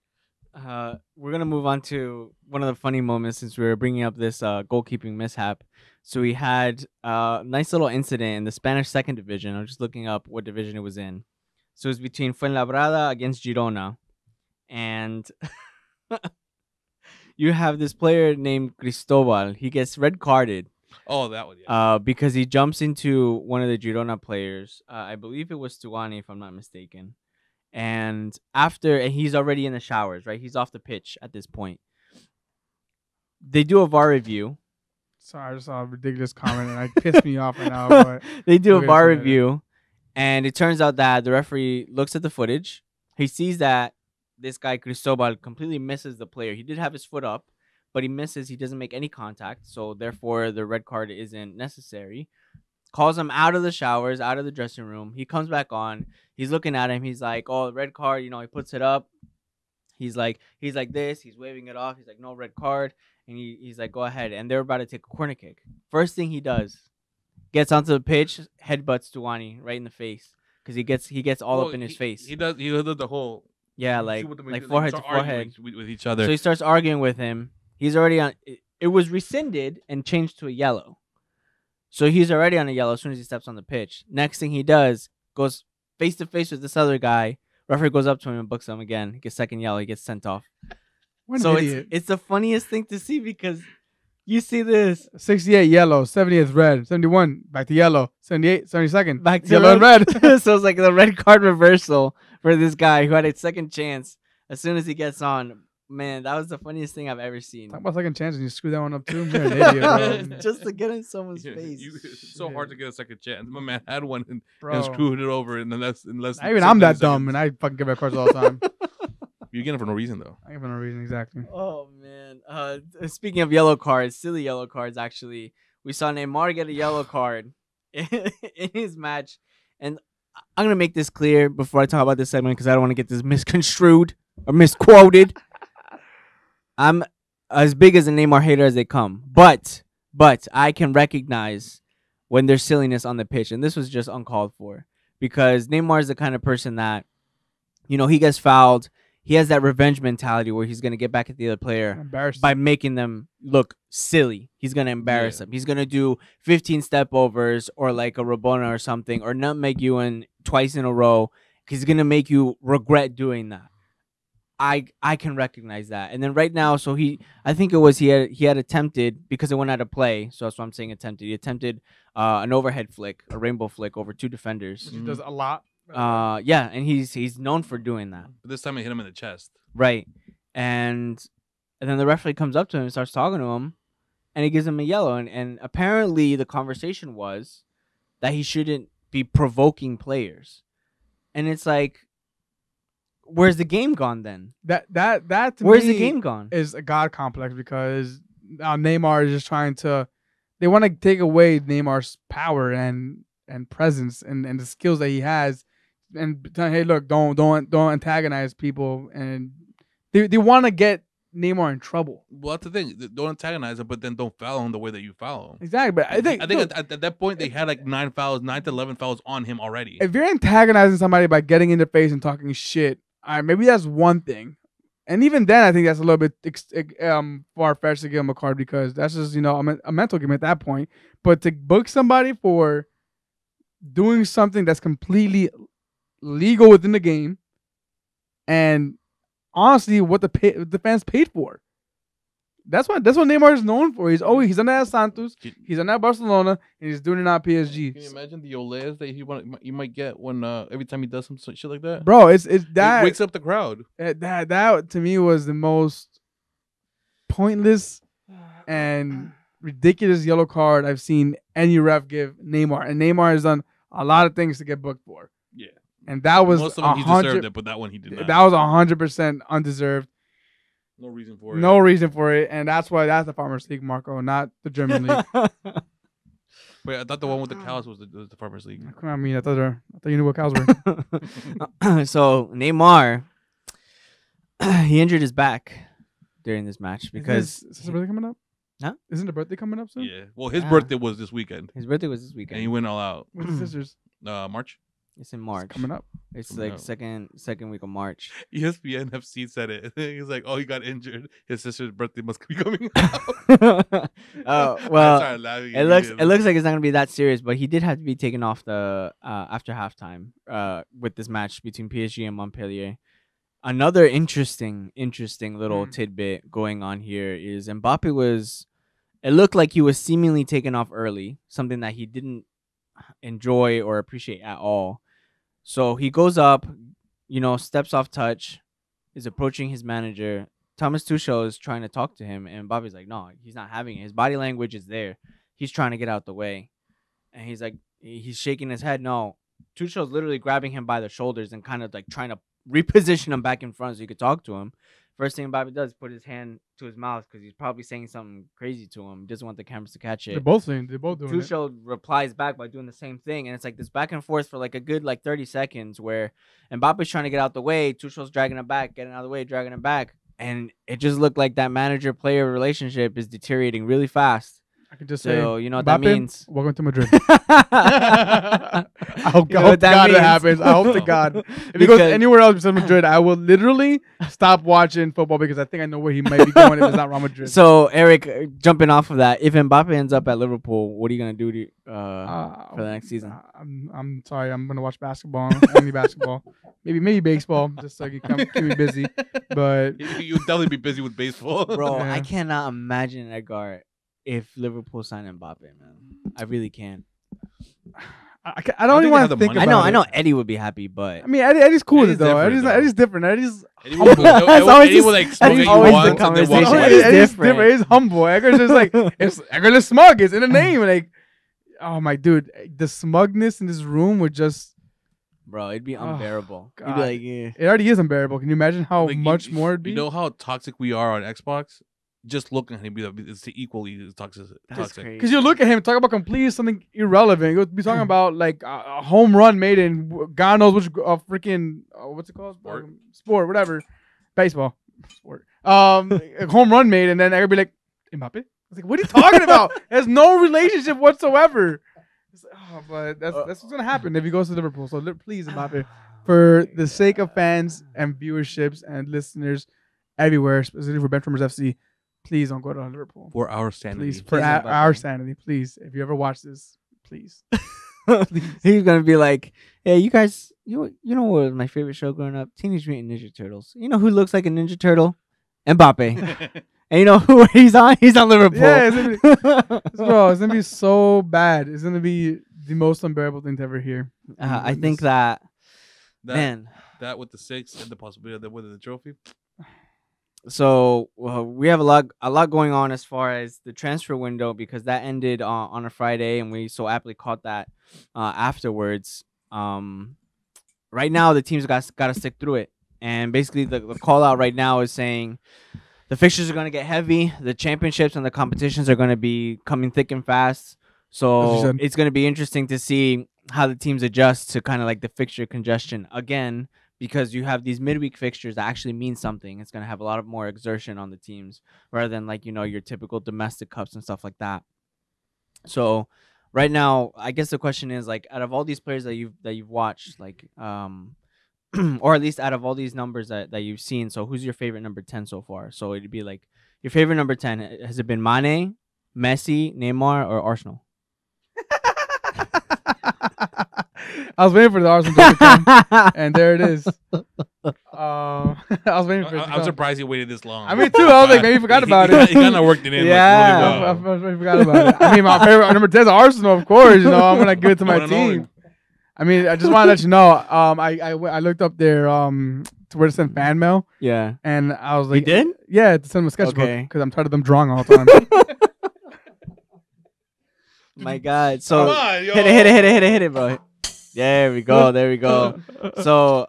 We're gonna move on to one of the funny moments since we were bringing up this goalkeeping mishap. So we had a nice little incident in the Spanish second division. I'm just looking up what division it was in. So it was between Fuenlabrada against Girona, and you have this player named Cristobal. He gets red carded. oh, that one, yeah. Because he jumps into one of the Girona players. I believe it was Tuani, if I'm not mistaken. And he's already in the showers, right? He's off the pitch at this point. They do a VAR review. Sorry, I just saw a ridiculous comment and it pissed me off right now. But They do a Okay, VAR so yeah. review, and it turns out that the referee looks at the footage. He sees that this guy Cristobal completely misses the player. He did have his foot up, but he misses. He doesn't make any contact, so therefore the red card isn't necessary. Calls him out of the showers, out of the dressing room. He comes back on. He's looking at him. He's like, "Oh, red card." You know, he puts it up. He's like this. He's waving it off. He's like, "No red card." And he's like, "Go ahead." And they're about to take a corner kick. First thing he does, gets onto the pitch, headbutts Tuani right in the face because he gets all up in his face. He does the whole Yeah, shoot like with them, like they forehead to start arguing forehead. with each other. So he starts arguing with him. He's already on. It was rescinded and changed to a yellow. So he's already on a yellow as soon as he steps on the pitch. Next thing he does, goes face to face with this other guy. Referee goes up to him and books him again. He gets second yellow. He gets sent off. what an So idiot. it's the funniest thing to see because you see this 68 yellow, 70th red, 71 back to yellow, 78, 72nd back to yellow and red. So it's like the red card reversal for this guy who had a second chance as soon as he gets on. Man, that was the funniest thing I've ever seen. Talk about second chances. You screw that one up too. You're an idiot, bro. Just to get in someone's Yeah, face. it's so hard to get a second chance. My man had one and Bro. screwed it over in less than Even I'm that 30 dumb, seconds. and I fucking give red cards all the time. You're getting it for no reason though. I give it no reason exactly. Oh man. Speaking of yellow cards, silly yellow cards actually. We saw Neymar get a yellow card in his match. And I'm gonna make this clear before I talk about this segment because I don't want to get this misconstrued or misquoted. I'm as big as a Neymar hater as they come. But I can recognize when there's silliness on the pitch, and this was just uncalled for. Because Neymar is the kind of person that, you know, he gets fouled. He has that revenge mentality where he's going to get back at the other player Embarrassed. by making them look silly. He's going to embarrass them. He's going to do 15 step overs or like a Rabona or something, or nutmeg you in twice in a row. He's going to make you regret doing that. I can recognize that. And then right now, so I think it was he had attempted, because it went out of play, so that's why I'm saying attempted. He attempted an overhead flick, a rainbow flick over two defenders. Which he does a lot. Yeah, and he's known for doing that. But this time I hit him in the chest. Right. And then the referee comes up to him and starts talking to him, and he gives him a yellow. And apparently the conversation was that he shouldn't be provoking players. And it's like, where's the game gone then? That to Where's me the game gone? is a god complex because Neymar is just trying to. They want to take away Neymar's power and presence and the skills that he has, and tell him, hey, look, don't antagonize people, and they want to get Neymar in trouble. Well, that's the thing. Don't antagonize him, but then don't foul him the way that you foul him. Exactly, but I think at that point they had like 9 to 11 fouls on him already. if you're antagonizing somebody by getting in their face and talking shit, maybe that's one thing. And even then, I think that's a little bit far-fetched to give him a card because that's just, a mental game at that point. But to book somebody for doing something that's completely legal within the game and honestly what the fans paid for. That's what Neymar is known for. He's done that at Santos, he's done that at Barcelona, and he's doing it at PSG. Can you imagine the oles that he might get when every time he does some shit like that? Bro, it's that it wakes up the crowd. That to me was the most pointless and ridiculous yellow card I've seen any ref give Neymar, and Neymar has done a lot of things to get booked for. Yeah, and that was most of them he deserved it, but that one he did not. That was 100% undeserved. No reason for it. No reason for it, and that's why that's the Farmers League, Marco, not the German League. Wait, I thought the one with the cows was the Farmers League. I mean, I thought you knew what cows were. So Neymar, he injured his back during this match because is his birthday coming up? Huh? Isn't the birthday coming up soon? Yeah. Well, his birthday was this weekend. His birthday was this weekend, and he went all out. With his sisters. March. It's in March. It's coming up. It's like second week of March. ESPN FC said it. He's like, "Oh, he got injured. His sister's birthday must be coming out." Well, it looks like it's not gonna be that serious, but he did have to be taken off the after halftime with this match between PSG and Montpellier. Another interesting little tidbit going on here is Mbappe was. It looked like he was seemingly taken off early, something that he didn't enjoy or appreciate at all. So he goes up, steps off touch, is approaching his manager. Thomas Tuchel is trying to talk to him, and Bobby's like, no, he's not having it. His body language is there. He's trying to get out the way. And he's like, he's shaking his head. No, Tuchel's literally grabbing him by the shoulders and kind of like trying to reposition him back in front so he could talk to him. First thing Bobby does is put his hand to his mouth because he's probably saying something crazy to him. He doesn't want the cameras to catch it. They're both doing Tuchel replies back by doing the same thing. And it's like this back and forth for like a good 30 seconds where Mbappe's trying to get out the way. Tuchel's dragging him back, getting out of the way, dragging him back. And it just looked like that manager-player relationship is deteriorating really fast. I could just say, you know what that means? Welcome to Madrid. I hope God that happens. I hope to God. If he goes anywhere else besides Madrid, I will literally stop watching football because I think I know where he might be going if it's not Real Madrid. So, Eric, jumping off of that, if Mbappe ends up at Liverpool, what are you going to do for the next season? I'm sorry. I'm going to watch basketball, only basketball. Maybe baseball, just so I can keep me busy. But you'll definitely be busy with baseball. Bro, Yeah. I cannot imagine, Edgar, if Liverpool signed Mbappe, man. I really can't. I don't even want to think about it. I know Eddie would be happy, but I mean, Eddie's cool with it, though. Eddie's different. Eddie's humble. Eddie will like smoke you once and then walk away. Eddie's different. He's humble. Edgar's just like, Edgar's smug. It's in the name. Like, oh my dude, the smugness in this room would just, bro, it'd be unbearable. God. You'd be like, yeah. It already is unbearable. Can you imagine how much more it'd be? You know how toxic we are on Xbox? Just looking at him, it's equally as toxic. Because you look at him, talk about completely something irrelevant. You'll be talking about like a home run made in God knows which freaking what's it called? Sport, whatever, baseball, sport. A home run made, and then everybody like Mbappe. I was like, what are you talking about? There's no relationship whatsoever. But that's what's gonna happen if he goes to Liverpool. So please, Mbappe, for the sake of fans and viewerships and listeners everywhere, specifically for Benchwarmers FC. Please don't go to Liverpool. For our sanity. Please, for our sanity. Please, if you ever watch this, please. He's gonna be like, "Hey, you guys, you know what was my favorite show growing up? Teenage Mutant Ninja Turtles. You know who looks like a Ninja Turtle? Mbappe. And you know who he's on? He's on Liverpool. Yeah, it's gonna be so bad. It's gonna be the most unbearable thing to ever hear. I think that man, that with the 6 and the possibility of them winning the trophy. So we have a lot going on as far as the transfer window because that ended on a Friday and we so aptly caught that afterwards. Right now the teams got to stick through it, and basically the call out right now is saying the fixtures are going to get heavy. The championships and the competitions are going to be coming thick and fast. So it's going to be interesting to see how the teams adjust to kind of like the fixture congestion again because you have these midweek fixtures that actually mean something. It's gonna have a lot of more exertion on the teams rather than like your typical domestic cups and stuff like that. So right now, I guess the question is like, out of all these players that you've watched, like or at least out of all these numbers that you've seen, so who's your favorite number 10 so far? So it'd be like your favorite number 10. Has it been Mane, Messi, Neymar, or Arsenal? I was waiting for the Arsenal to come, and there it is. I was waiting for it to I'm come. surprised you waited this long. I mean, too. I was like, maybe you forgot about it. He kind of worked it in. Yeah. Like, really well. I forgot about it. I mean, my favorite number 10 is Arsenal, of course. I'm gonna give it to my team. I mean, I just want to let you know. I looked up their to where to send fan mail. Yeah. And I was like, You did? Yeah, to send them a sketchbook Okay. because I'm tired of them drawing all the time. My God. So Come on, yo. hit it, bro. There we go. So,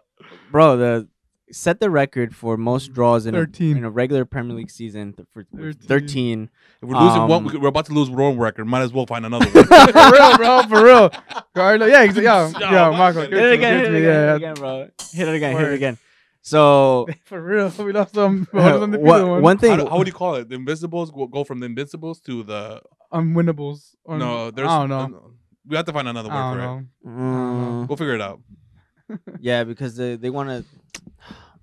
bro, set the record for most draws in 13. in a regular Premier League season for 13. If we're losing one, we're about to lose one record. Might as well find another one. For real, bro. For real. Guardiola, yeah, Marco. Hit it again, bro. Hit it again. So For real, we lost them. one thing. How would you call it? The Invincibles go from the Invincibles to the Unwinnables. no. There's I don't know. We have to find another I word don't for it. know. We'll figure it out. Yeah, because they want to,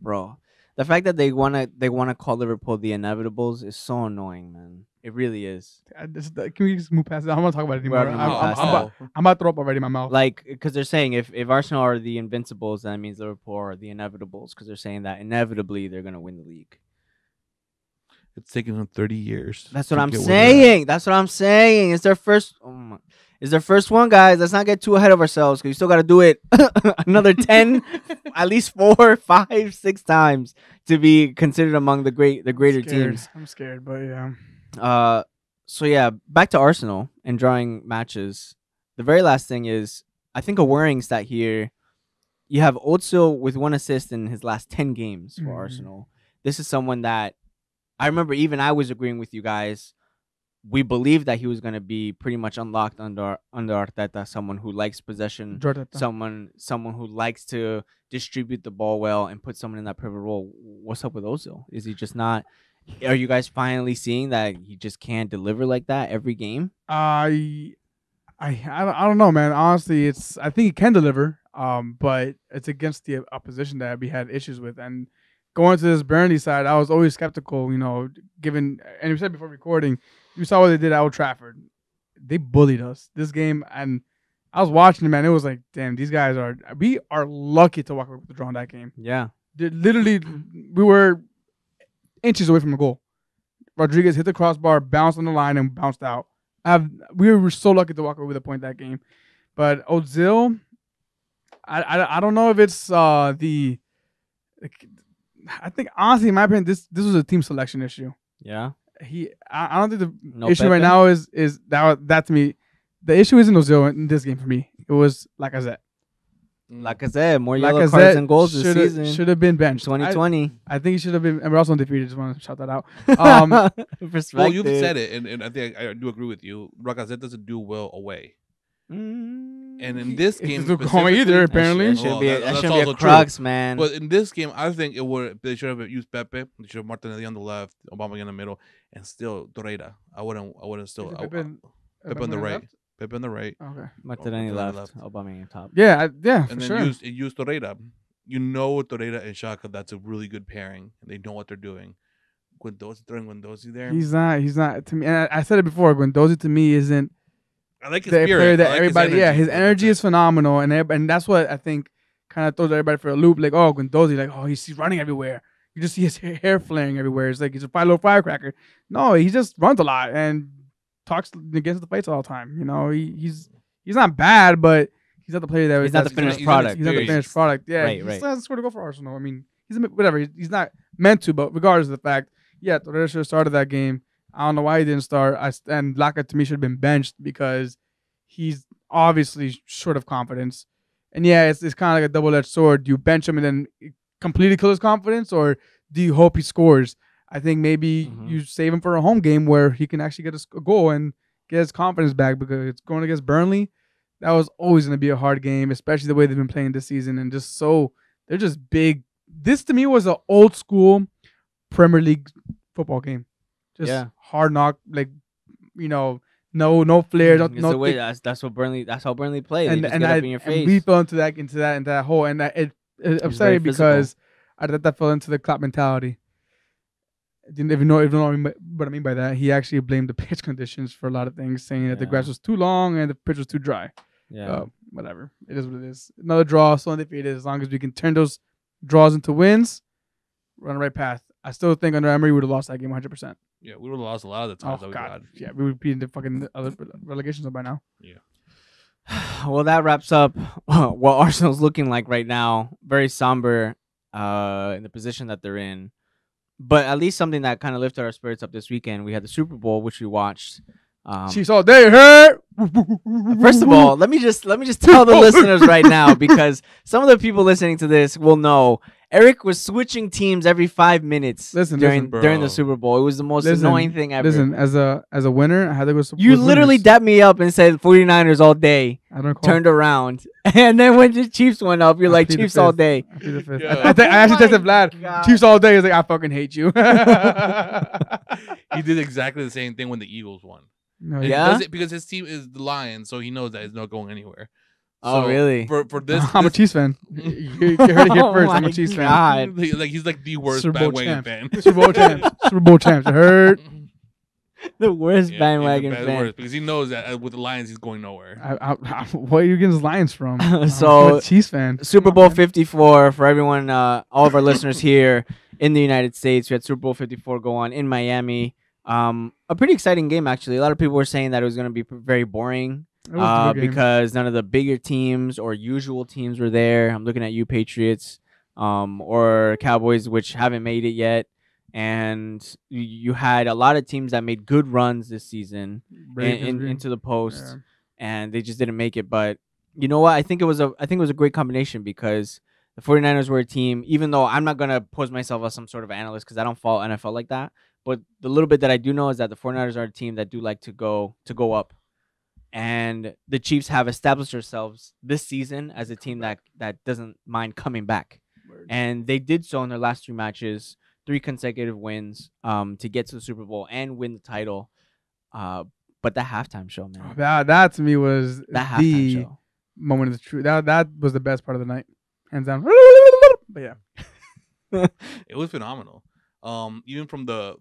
bro. The fact that they want to call Liverpool the Inevitables is so annoying, man. It really is. Can we just move past it? I don't want to talk about it We're anymore. not gonna move past that. I'm about to throw up already in my mouth. Like, because they're saying if Arsenal are the Invincibles, that means Liverpool are the Inevitables, because they're saying that inevitably they're gonna win the league. It's taken them 30 years. That's what to I'm get where they're at. saying. That's what I'm saying. It's their first. It's their first one, guys. Let's not get too ahead of ourselves, because you still got to do it another 10, at least 4, 5, 6 times to be considered among the greater teams. I'm scared, but yeah. So yeah, back to Arsenal and drawing matches. The very last thing is, I think a worrying stat here. You have Ozil with 1 assist in his last 10 games for Arsenal. This is someone that I remember even I was agreeing with you guys. We believed that he was going to be pretty much unlocked under Arteta, someone who likes possession, someone who likes to distribute the ball well and put someone in that pivot role. What's up with Ozil? Is he just not? Are you guys finally seeing that he just can't deliver like that every game? I don't know, man. Honestly, I think he can deliver, but it's against the opposition that we had issues with. And going to this Burnley side, I was always skeptical, given, and you said before recording, you saw what they did at Old Trafford. They bullied us this game, and I was watching it, man. It was like, damn, we are lucky to walk away with the draw in that game. Yeah. Literally, we were inches away from a goal. Rodriguez hit the crossbar, bounced on the line, and bounced out. We were so lucky to walk away with a point that game. But Ozil, I don't know if it's I think, honestly, in my opinion, this was a team selection issue. Yeah. I don't think the issue right now is that to me. The issue isn't Ozil in this game for me. It was Lacazette. More yellow cards and goals this season. Should have been benched. 2020. I think he should have been. And we're also undefeated. Just want to shout that out. Well, you've said it, and I think I do agree with you. Lacazette doesn't do well away. And in this game, either apparently that should be a crux, man. But in this game, I think they should have used Pepe. They should have Martinelli on the left, Obama in the middle, and still Torreira. I wouldn't still Pepe on the right. Pepe on the right. Okay. Martinelli left. Obama on top. Yeah, and then use Torreira. Torreira and Xhaka. That's a really good pairing, and they know what they're doing. Throwing Guendouzi there. He's not to me. And I said it before. Guendouzi to me isn't. I like his the spirit. player that like everybody. His energy is phenomenal, and that's what I think kind of throws everybody for a loop. Like, oh, Guendouzi, like, he's running everywhere. You just see his hair flaring everywhere. It's like he's a little firecracker. No, he just runs a lot and talks against the fights all the time. He's not bad, but he's not the player that he's not the finished product. He's not the finished product. Yeah, right. He doesn't score to go for Arsenal. I mean, whatever. He's not meant to, but regardless of the fact, yeah, Torreira should have started that game. I don't know why he didn't start. And Laka to me should have been benched because he's obviously short of confidence. And yeah, it's kind of like a double-edged sword. Do you bench him and then completely kill his confidence, or do you hope he scores? I think maybe you save him for a home game where he can actually get a goal and get his confidence back, because it's going against Burnley. That was always going to be a hard game, especially the way they've been playing this season and just so They're just big. This to me was an old school Premier League football game. Just hard knock, like no flares. It's the way that's what Burnley. That's how Burnley play. They just get up in your face. And we fell into that hole, and it upset me because Arteta fell into the Klopp mentality. Didn't even know what I mean by that. He actually blamed the pitch conditions for a lot of things, saying that the grass was too long and the pitch was too dry. Yeah, whatever. It is what it is. Another draw, still undefeated. As long as we can turn those draws into wins, we're on the right path. I still think under Emery we would have lost that game 100%. Yeah, we would have lost a lot of the times. Oh God, yeah, we would be in the fucking other relegation zone by now. Yeah. Well, that wraps up what Arsenal's looking like right now. Very somber in the position that they're in. But at least something that kind of lifted our spirits up this weekend. We had the Super Bowl, which we watched. Chiefs all day, hurt. First of all, let me just tell the listeners right now, because some of the people listening to this will know Eric was switching teams every 5 minutes during the Super Bowl. It was the most annoying thing ever. Listen, as a winner, I had to go. You literally dapped me up and said 49ers all day. I don't recall. Turned around, and then when the Chiefs went up, you're like Chiefs all day. I actually texted Vlad. God. Chiefs all day. He's like, I fucking hate you. He did exactly the same thing when the Eagles won. No, because his team is the Lions, so he knows that it's not going anywhere. Oh, really? For this, I'm a Chiefs fan. You heard it here first. I'm a Chiefs fan. He's like the worst bandwagon fan. Super Bowl champs. Super Bowl champs. Hurt. The worst bandwagon fan. Worst, because he knows that with the Lions, he's going nowhere. Where are you getting his Lions from? So, I'm a Chiefs fan. Super Bowl 54 for everyone, all of our listeners here in the United States. We had Super Bowl 54 go on in Miami. A pretty exciting game, actually. A lot of people were saying that it was going to be very boring because none of the bigger teams or usual teams were there. I'm looking at you, Patriots, or Cowboys, which haven't made it yet. And you had a lot of teams that made good runs this season into the post, and they just didn't make it. But you know what? I think it was a great combination, because the 49ers were a team, even though I'm not going to pose myself as some sort of analyst because I don't follow NFL like that. But the little bit that I do know is that the 49ers are a team that do like to go up. And the Chiefs have established themselves this season as a team that doesn't mind coming back. Word. And they did so in their last 3 matches, 3 consecutive wins to get to the Super Bowl and win the title. But that halftime show, man. That to me was the moment of the truth. That was the best part of the night. Hands down. But yeah. It was phenomenal. Even from the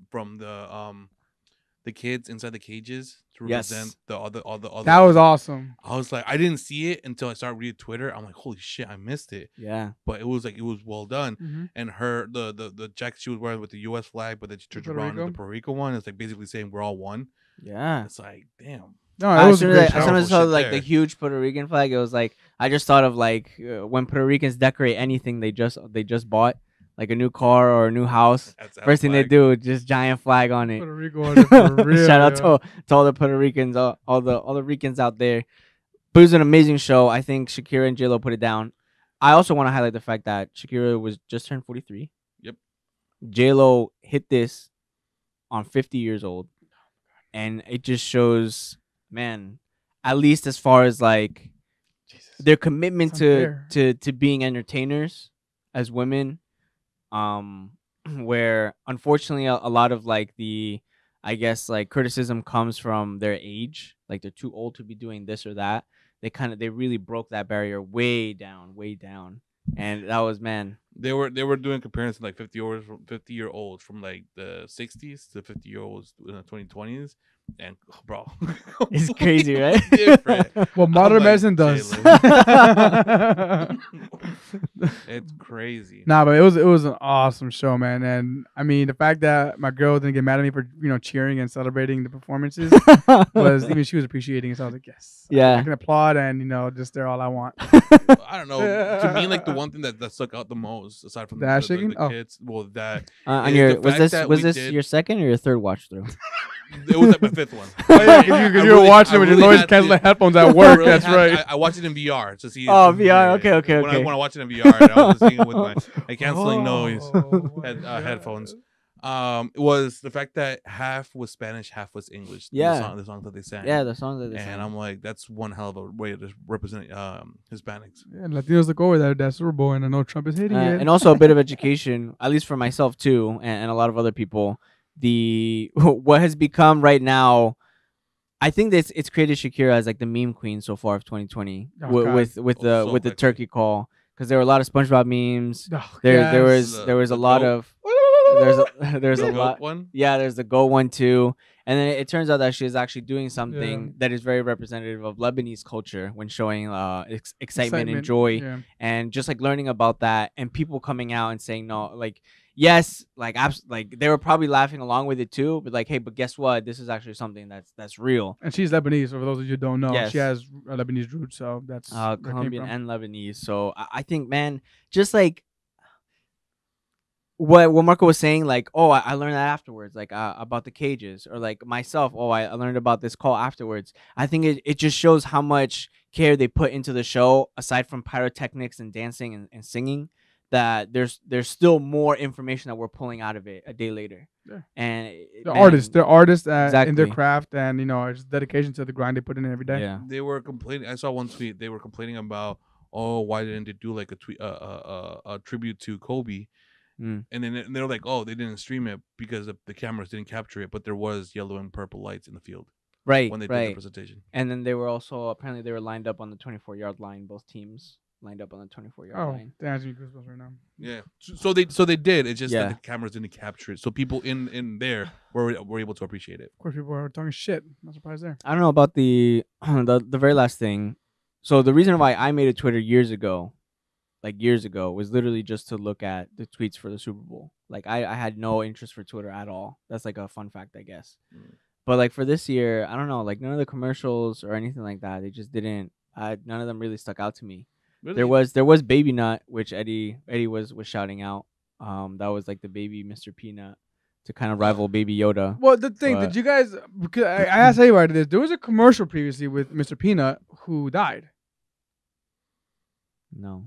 kids inside the cages to represent the other. That was awesome. I was like, I didn't see it until I started reading Twitter. I'm like, holy shit, I missed it. Yeah. But it was well done. Mm-hmm. And the jacket she was wearing with the U.S. flag, but then she turned around the Puerto Rico one. It's like basically saying we're all one. Yeah. It's like, damn. No, it was as soon as I saw like the huge Puerto Rican flag, it was like I just thought of like when Puerto Ricans decorate anything they just bought. Like a new car or a new house. First thing they do, just giant flag on it. Puerto Rico on it for real. Shout out to all the Puerto Ricans, all the Ricans out there. But it was an amazing show. I think Shakira and J-Lo put it down. I also want to highlight the fact that Shakira was just turned 43. Yep. J-Lo hit this on 50 years old. And it just shows, man, at least as far as like their commitment to being entertainers as women. Where unfortunately a lot of like I guess like criticism comes from their age, like they're too old to be doing this or that. They really broke that barrier way down, and that was, man. They were doing comparisons like 50-year-olds from like the 60s to 50-year-olds in the 2020s. And bro, it's crazy, right? Different. What modern medicine does. It's crazy. Nah, but it was an awesome show, man. And I mean, the fact that my girl didn't get mad at me for cheering and celebrating the performances was even she was appreciating it. So I was like, yes, yeah, I can applaud and just they're all I want. I don't know. To me, like the one thing that stuck out the most, aside from the kids, well, that was this your second or your third watch through? It was like my 5th one. Oh, yeah, because you were watching it with your noise canceling headphones at work. Really that's right. I watched it in VR to see. Oh, VR. Okay. When I watch it in VR, I was seeing it with my canceling noise headphones. It was the fact that half was Spanish, half was English. Yeah. The songs that they sang. Yeah, the songs that they sang. And I'm like, that's one hell of a way to represent Hispanics. Yeah, Latinos look over that Super Bowl, and I know Trump is hating it. And also a bit of education, at least for myself too, and a lot of other people. What has become right now, I think that it's created Shakira as like the meme queen so far of 2020 with the turkey call, because there were a lot of SpongeBob memes. Oh, There was a lot of there's a lot. One? Yeah, there's the Go one too. And then it turns out that she is actually doing something that is very representative of Lebanese culture when showing excitement and joy, and just like learning about that, and people coming out and saying no, like yes, like like they were probably laughing along with it too, but like, hey, but guess what? This is actually something that's real. And she's Lebanese, so for those of you who don't know, Yes. she has Lebanese roots, so that's Colombian and Lebanese. So I think, man, just like what Marco was saying, like, oh, I learned that afterwards, like about the cages, or like myself, oh, I learned about this call afterwards. I think it just shows how much care they put into the show, aside from pyrotechnics and dancing and singing, that there's still more information that we're pulling out of it a day later. Yeah. And they're artists in exactly. their craft, and it's dedication to the grind they put in every day. Yeah. They were complaining. I saw one tweet. They were complaining about, oh, why didn't they do like a tribute to Kobe? And then they're like, oh, they didn't stream it because the cameras didn't capture it, but there was yellow and purple lights in the field. Right. When they did the presentation. And then they were also, apparently they were lined up on the 24-yard line. Both teams lined up on the 24-yard line. Oh, damn, me goosebumps right now. Yeah. So they did. It's just that the cameras didn't capture it. So people in there were able to appreciate it. Of course, people are talking shit. Not surprised there. I don't know about the very last thing. So the reason why I made a Twitter years ago, was literally just to look at the tweets for the Super Bowl. Like I had no interest for Twitter at all. That's like a fun fact, I guess. But like for this year, I don't know, like none of the commercials or anything like that, they just didn't. None of them really stuck out to me. Really? There was Baby Nut, which Eddie was shouting out. That was like the baby Mr. Peanut to kind of rival Baby Yoda. Well, the thing, did you guys? Because I asked everybody this. There was a commercial previously with Mr. Peanut who died. No.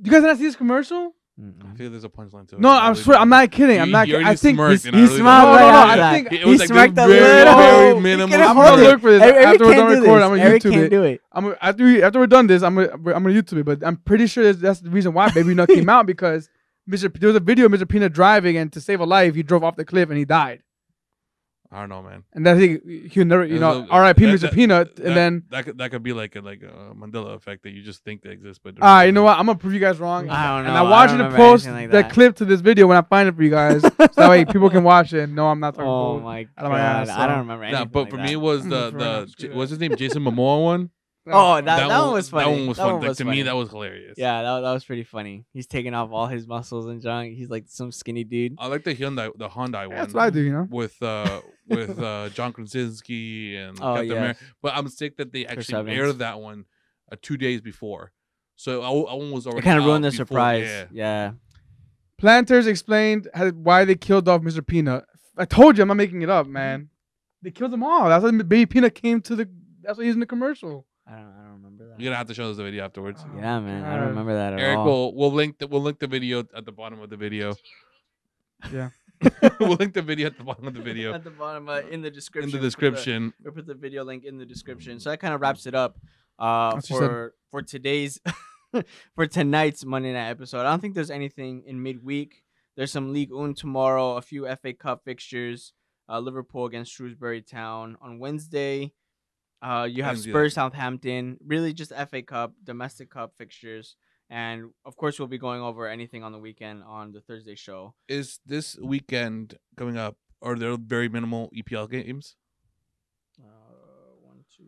You guys not see this commercial? I feel there's a punchline to it. No, I'm not kidding. I'm not kidding. I think he smiled. I think it was like smirked a very little. minimal. I'm gonna look for this after we're done recording. I'm gonna Eric YouTube can't it. do it. After we're done this, I'm gonna YouTube it. But I'm pretty sure that's the reason why Baby Nut came out, because there was a video of Mr. Peanut driving, and to save a life, he drove off the cliff and he died. I don't know, man. And I think he'll never, R.I.P. Mr. Peanut, and then that could be like a Mandela effect that you just think they exist, but you know what? I'm gonna prove you guys wrong. I don't know. And I want you to post like that clip to this video when I find it for you guys, so that way people can watch it. No, I'm not talking. Oh my god, I don't remember anything. But for me, it was what's his name, Jason Momoa one. Oh, that one was funny. That one was fun. To me, that was hilarious. Yeah, that was pretty funny. He's taking off all his muscles and junk. He's like some skinny dude. I like the Hyundai one. That's what I do, with John Krasinski and Captain America. But I'm sick that they actually aired that one 2 days before. So I was already. It kind of ruined the surprise. Yeah. Planters explained why they killed off Mr. Peanut. I told you, I'm not making it up, man. They killed them all. That's why Baby Peanut came to that's why he's in the commercial. I don't remember that. You're gonna have to show us the video afterwards. Yeah, man. I don't remember that at Eric, all. we'll link the video at the bottom of the video. Yeah. We'll link the video at the bottom of the video. At the bottom, in the description. In the description. We'll put the video link in the description. So that kind of wraps it up for today's for tonight's Monday night episode. I don't think there's anything in midweek. There's some Ligue 1 tomorrow, a few FA Cup fixtures, Liverpool against Shrewsbury Town on Wednesday. You have Spurs Southampton, really just FA Cup, domestic cup fixtures. And, of course, we'll be going over anything on the weekend on the Thursday show. Is this weekend coming up, are there very minimal EPL games? 1, 2.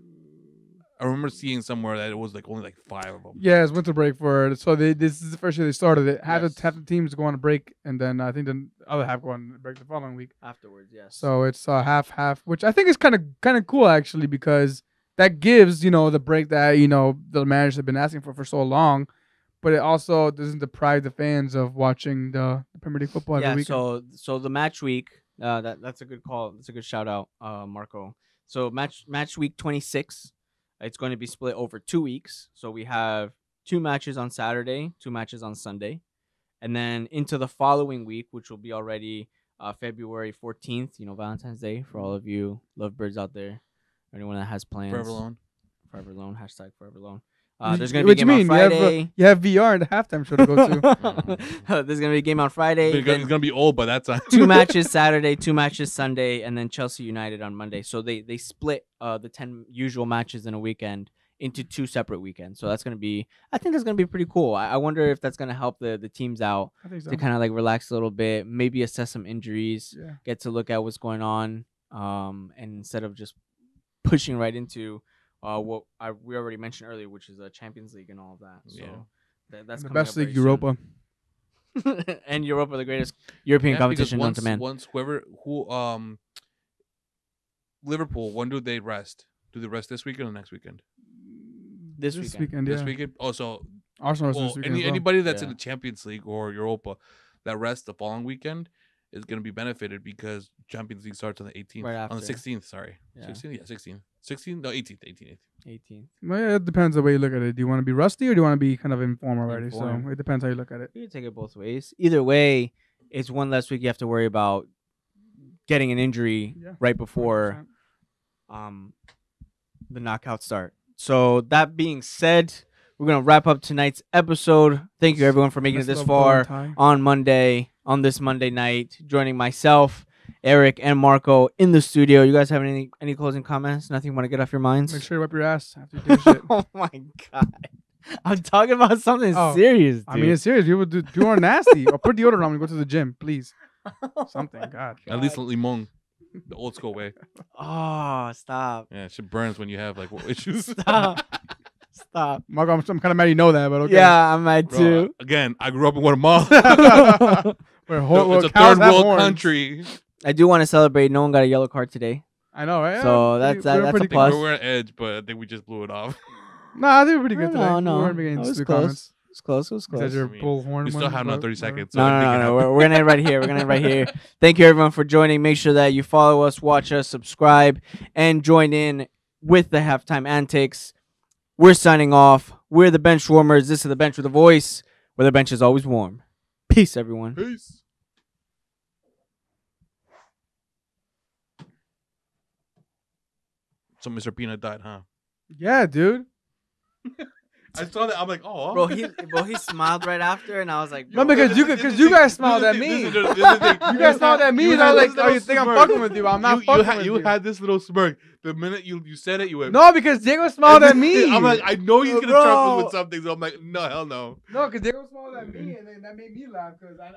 I remember seeing somewhere that it was only 5 of them. Yeah, it's winter break for it. So this is the first year they started it. Half the teams go on a break, and then I think the other half go on a break the following week. Afterwards, yes. So it's half, which I think is kind of cool, actually, because that gives, the break that, the managers have been asking for so long. But it also doesn't deprive the fans of watching the Premier League football every weekend. So the match week, that's a good call. That's a good shout out, Marco. So match week 26, it's going to be split over 2 weeks. So we have 2 matches on Saturday, 2 matches on Sunday, and then into the following week, which will be already February 14th. Valentine's Day for all of you lovebirds out there. Anyone that has plans. Forever alone. Forever alone. Hashtag forever alone. What There's gonna be a game on Friday. You have VR in the halftime show to go to. There's gonna be a game on Friday. It's gonna be old by that time. 2 matches Saturday, 2 matches Sunday, and then Chelsea United on Monday. So they split the 10 usual matches in a weekend into 2 separate weekends. So I think that's gonna be pretty cool. I wonder if that's gonna help the teams out I think so. to kind of like relax a little bit, maybe assess some injuries, Yeah. get to look at what's going on, and instead of just pushing right into we already mentioned earlier, which is the Champions League and all of that. So that's The coming best up league, very soon. Europa. And Europa, the greatest European competition known to man. Once Liverpool, when do they rest? Do they rest this weekend or next weekend? This weekend. Yeah. This weekend. Oh, so Arsenal this weekend. as well. anybody that's in Yeah. the Champions League or Europa that rests the following weekend is going to be benefited because Champions League starts on the 18th. Right on the after. 16th, sorry. Yeah. 16th? Yeah, 16th. 16th? No, 18th. 18. Well, yeah, it depends the way you look at it. Do you want to be rusty or do you want to be kind of informed already? Informed. So it depends how you look at it. You can take it both ways. Either way, it's one less week you have to worry about getting an injury Yeah. right before 100%. the knockout start. So that being said, we're gonna wrap up tonight's episode. Thank you everyone for making it Nice this little bow far and tie. on this Monday night, joining myself, Eric, and Marco in the studio. You guys have any closing comments? Nothing you want to get off your minds? Make sure you wipe your ass after you do shit. Oh my god. I'm talking about something Oh, serious, dude. I mean, it's serious. People are nasty. Or put deodorant on when you go to the gym, please. Something. God. At least limon, the old school way. Oh, stop. Yeah, it shit burns when you have like issues. Stop. Marco, I'm kind of mad you know that, but okay. Yeah, I'm mad Bro, too. again, I grew up in Guatemala. It's a cows third have world horns. country. I do want to celebrate. No one got a yellow card today. I know, right? So Yeah, that's we're a pretty I think plus. we were on edge, but I think we just blew it off. Nah, I think we're pretty good today. No. We weren't making It was stupid close. comments. It was close. It was close. Besides your I mean, bullhorn We still one, have another but 30 whatever. seconds. So No. anything can happen. We're gonna end right here. We're gonna end right here. Thank you everyone for joining. Make sure that you follow us, watch us, subscribe, and join in with the halftime antics. We're signing off. We're the Benchwarmers. This is the Bench with a Voice, where the bench is always warm. Peace, everyone. Peace. So Mr. Peanut died, huh? Yeah, dude. I saw that. I'm like, oh. Bro, he smiled right after, and I was like, No, bro, because you guys smiled at me. You guys smiled at me, and I was like, oh, you think I'm fucking with you? I'm not fucking with you. You had this little smirk. The minute you said it, you went. No, because Diego smiled at me. I'm like, I know he's gonna Bro. trust us with something. So I'm like, no, hell no. No, because Diego smiled at me, and then that made me laugh because I